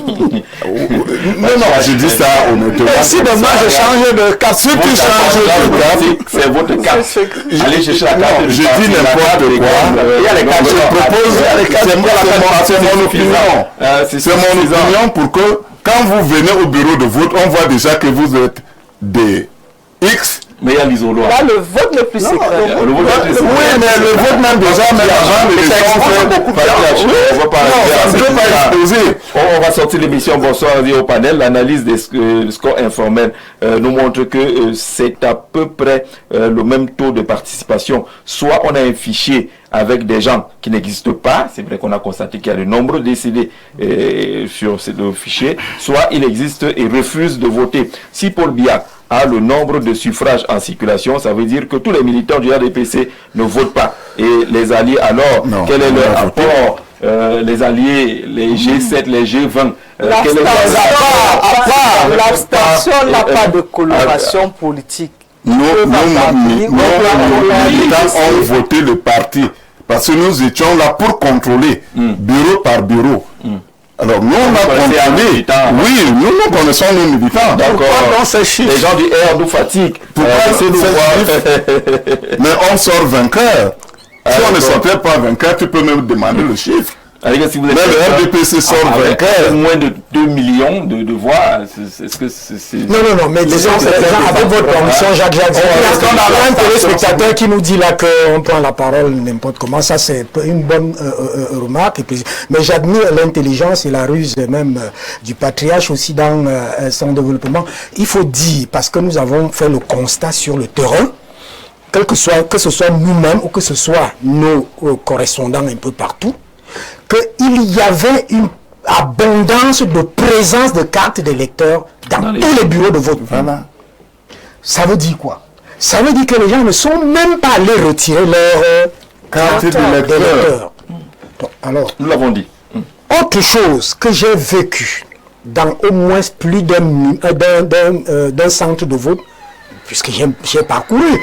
Speaker 6: je dis ça honnêtement.
Speaker 4: Si demain je change de carte,
Speaker 6: si tu changes de carte,
Speaker 1: c'est votre carte. Allez chercher la carte.
Speaker 6: Je dis n'importe quoi.
Speaker 2: Il y a les cartes.
Speaker 6: Je propose, c'est mon opinion. C'est mon opinion pour que quand vous venez au bureau de vote, on voit déjà que vous êtes des X.
Speaker 1: Mais il y a l'isoloir.
Speaker 3: Là, le vote n'est plus secret.
Speaker 6: Oui, mais le vote même déjà, mais avant l'élection,
Speaker 1: on va sortir l'émission. Bonsoir au panel. L'analyse des scores informels nous montre que c'est à peu près le même taux de participation. Soit on a un fichier avec des gens qui n'existent pas, c'est vrai qu'on a constaté qu'il y a de nombreux décédés sur ce fichier, soit il existe et refuse de voter. Si Paul Biya a le nombre de suffrages en circulation, ça veut dire que tous les militants du RDPC ne votent pas. Et les alliés, alors, quel est leur apport les alliés, les G7, les G20.
Speaker 3: L'abstention n'a pas de coloration politique.
Speaker 6: Nos militants ont voté le parti parce que nous étions là pour contrôler bureau par bureau. Alors nous on a contrôlé. Oui, nous connaissons nos militants.
Speaker 1: D'accord. Les gens du R nous fatiguent.
Speaker 6: Mais on sort vainqueur. Si on ne sortait pas vainqueur, tu peux même demander le chiffre.
Speaker 1: Si vous êtes
Speaker 6: le RDPC sort vainqueur.
Speaker 1: Moins de 2 millions de voix, est-ce que c'est...
Speaker 5: Non, mais disons, avec votre permission, Jacques, il y a un téléspectateur qui nous dit là qu'on prend la parole n'importe comment. Ça, c'est une bonne remarque. Mais j'admire l'intelligence et la ruse même du patriarche aussi dans son développement. Il faut dire, parce que nous avons fait le constat sur le terrain, que ce soit nous-mêmes ou que ce soit nos correspondants un peu partout, qu'il y avait une abondance de présence de cartes d'électeurs dans tous les bureaux de vote.
Speaker 6: Voilà.
Speaker 5: Ça veut dire quoi? Ça veut dire que les gens ne sont même pas allés retirer leur carte d'électeur. Alors,
Speaker 1: nous l'avons dit.
Speaker 5: Autre chose que j'ai vécu dans au moins plus d'un centre de vote, puisque j'ai parcouru.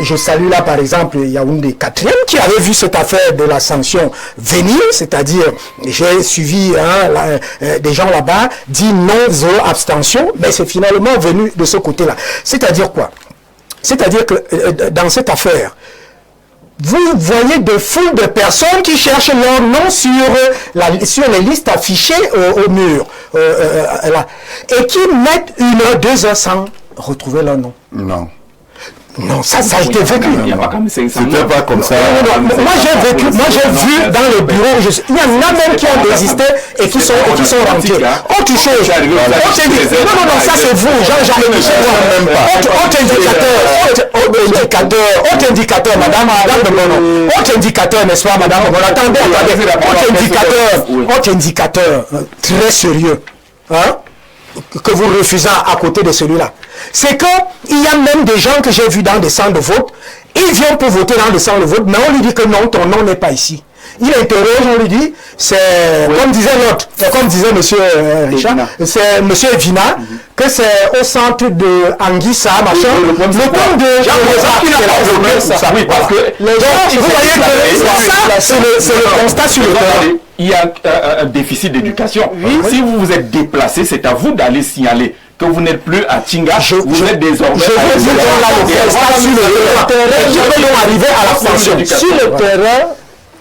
Speaker 5: Je salue là par exemple Yaoundé 4e qui avait vu cette affaire de la sanction venir, c'est-à-dire j'ai suivi des gens là-bas, dit non, zéro abstention, mais c'est finalement venu de ce côté-là. C'est-à-dire quoi? C'est-à-dire que dans cette affaire, vous voyez de foules de personnes qui cherchent leur nom sur les listes affichées au mur, et qui mettent 1 heure, 2 heures sans retrouver leur nom. Non, ça a été vécu.
Speaker 6: C'était pas comme ça.
Speaker 5: Moi j'ai vécu, vu dans le bureau, il y en a même qui ont désisté et qui sont rentrés. Autre chose. Non, ça c'est vous, Jean-Jacques Michel. Autre indicateur, madame, autre indicateur, n'est-ce pas, madame? Attendez, autre indicateur, très sérieux. Que vous refusez à côté de celui-là. C'est qu'il y a même des gens que j'ai vus dans des centres de vote, ils viennent pour voter dans des centres de vote, mais on lui dit que non, ton nom n'est pas ici. Il interroge, on lui dit, c'est, comme disait l'autre, comme disait monsieur Richard, c'est monsieur Evina, que c'est au centre de Anguissa, machin, le compte de ça. Oui, parce que les gens, vous voyez que ça, c'est le constat sur le terrain.
Speaker 1: Il y a un déficit d'éducation. Si vous vous êtes déplacé, c'est à vous d'aller signaler que vous n'êtes plus à Tinga, vous êtes désormais
Speaker 5: sur
Speaker 3: le terrain.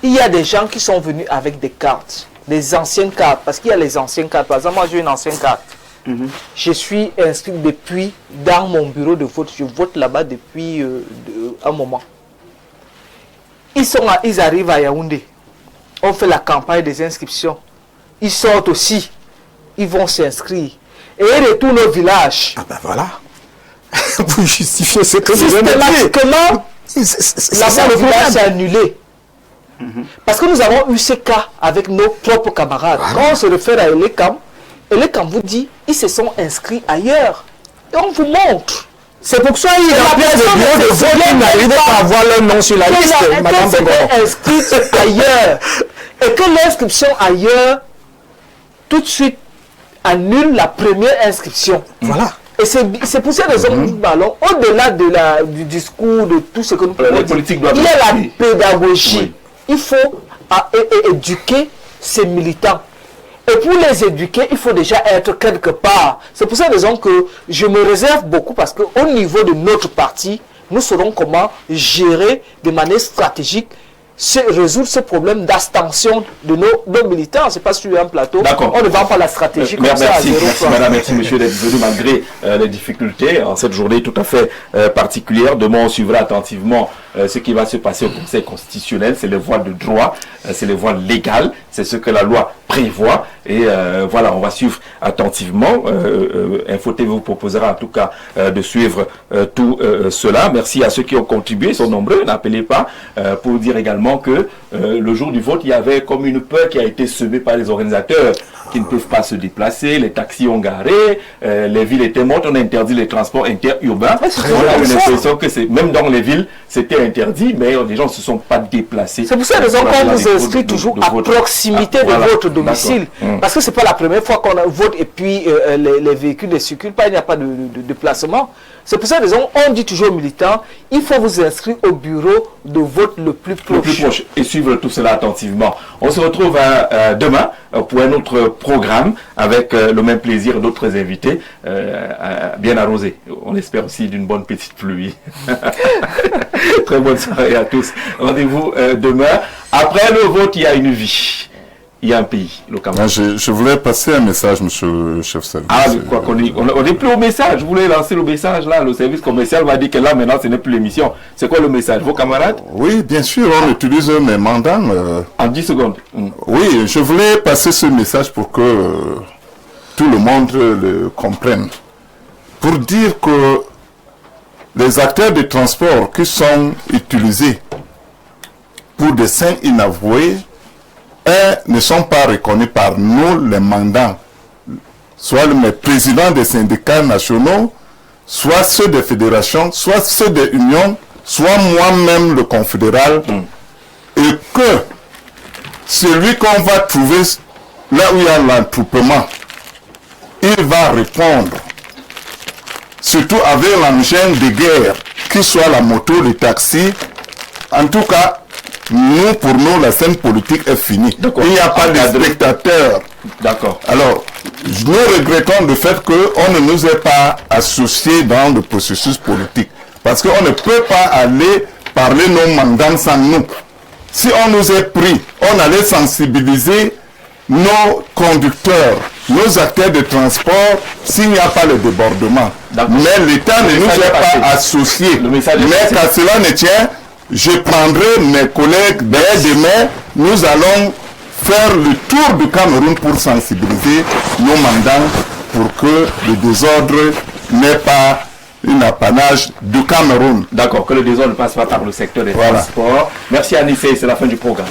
Speaker 3: Il y a des gens qui sont venus avec des cartes, des anciennes cartes, parce qu'il y a les anciennes cartes. Par exemple, moi j'ai une ancienne carte. Je suis inscrit depuis dans mon bureau de vote. Je vote là-bas depuis un moment. Ils arrivent à Yaoundé. On fait la campagne des inscriptions. Ils sortent aussi. Ils vont s'inscrire. Et ils retournent au village.
Speaker 5: Ah ben voilà. Vous justifiez ce que vous venez de
Speaker 3: dire. Là-bas, le village s'est annulé. Parce que nous avons eu ce cas avec nos propres camarades. Quand on se réfère à Elekam vous dit, ils se sont inscrits ailleurs. Et on vous montre.
Speaker 5: C'est pour ça qu'il y a plein de bureaux de vote qui n'arrivent pas à avoir leur nom sur la liste.
Speaker 3: Madame inscrite ailleurs. Et que l'inscription ailleurs, tout de suite, annule la première inscription.
Speaker 5: Voilà.
Speaker 3: Et c'est pour ces raisons que nous parlons, au-delà du discours, de tout ce que nous pouvons dire, il y a la pédagogie. Oui. Il faut éduquer ces militants. Et pour les éduquer, il faut déjà être quelque part. C'est pour cette raison que je me réserve beaucoup parce qu'au niveau de notre parti, nous saurons comment gérer de manière stratégique, résoudre ce problème d'abstention de nos militants. C'est pas sur un plateau. On ne vend pas la stratégie comme ça.
Speaker 1: Merci madame, merci monsieur d'être venu malgré les difficultés en cette journée tout à fait particulière. Demain, on suivra attentivement ce qui va se passer au Conseil constitutionnel. C'est les voies de droit, c'est les voies légales, c'est ce que la loi prévoit. Et voilà, on va suivre attentivement. Info TV vous proposera en tout cas de suivre tout cela. Merci à ceux qui ont contribué, ils sont nombreux, n'appelez pas, pour dire également que le jour du vote, il y avait comme une peur qui a été semée par les organisateurs qui ne peuvent pas se déplacer, les taxis ont garé, les villes étaient mortes, on a interdit les transports interurbains. On a eu l'impression que même dans les villes, c'était interdit, mais les gens ne se sont pas déplacés.
Speaker 3: C'est pour ça qu'on vous inscrit toujours à proximité de votre domicile. Parce que ce n'est pas la première fois qu'on vote et puis les véhicules ne circulent pas, il n'y a pas de déplacement. C'est pour ça que on dit toujours aux militants, il faut vous inscrire au bureau de vote le plus proche.
Speaker 1: Et suivre tout cela attentivement. On se retrouve demain pour un autre programme avec le même plaisir d'autres invités bien arrosés. On espère aussi d'une bonne petite pluie. Très bonne soirée à tous. Rendez-vous demain. Après le vote, il y a une vie. Il y a un pays, le Cameroun.
Speaker 6: Je voulais passer un message, monsieur le chef service.
Speaker 1: Ah, quoi qu'on dit, on n'est plus au message. Je voulais lancer le message là. Le service commercial m'a dit que là, maintenant, ce n'est plus l'émission. C'est quoi le message? Vos camarades?
Speaker 6: Oui, bien sûr, on utilise mes mandats.
Speaker 1: En 10 secondes.
Speaker 6: Oui, je voulais passer ce message pour que tout le monde le comprenne. Pour dire que les acteurs de transport qui sont utilisés pour des fins inavouées, ne sont pas reconnus par nous, les mandants, soit les présidents des syndicats nationaux, soit ceux des fédérations, soit ceux des unions, soit moi-même le confédéral, et que celui qu'on va trouver là où il y a l'attroupement, il va répondre, surtout avec l'engin de guerre, qu'il soit la moto, le taxi, en tout cas, pour nous, la scène politique est finie. Il n'y a pas de spectateurs.
Speaker 1: D'accord.
Speaker 6: Alors, nous regrettons le fait qu'on ne nous ait pas associés dans le processus politique. Parce qu'on ne peut pas aller parler nos mandats sans nous. Si on nous est pris, on allait sensibiliser nos conducteurs, nos acteurs de transport, s'il n'y a pas le débordement. Mais l'État ne nous est pas associés. Mais qu'à cela ne tient, je prendrai mes collègues dès demain, nous allons faire le tour du Cameroun pour sensibiliser nos mandants pour que le désordre n'ait pas un apanage du Cameroun.
Speaker 1: D'accord, que le désordre ne passe pas par le secteur des transports. Merci Anissé, c'est la fin du programme.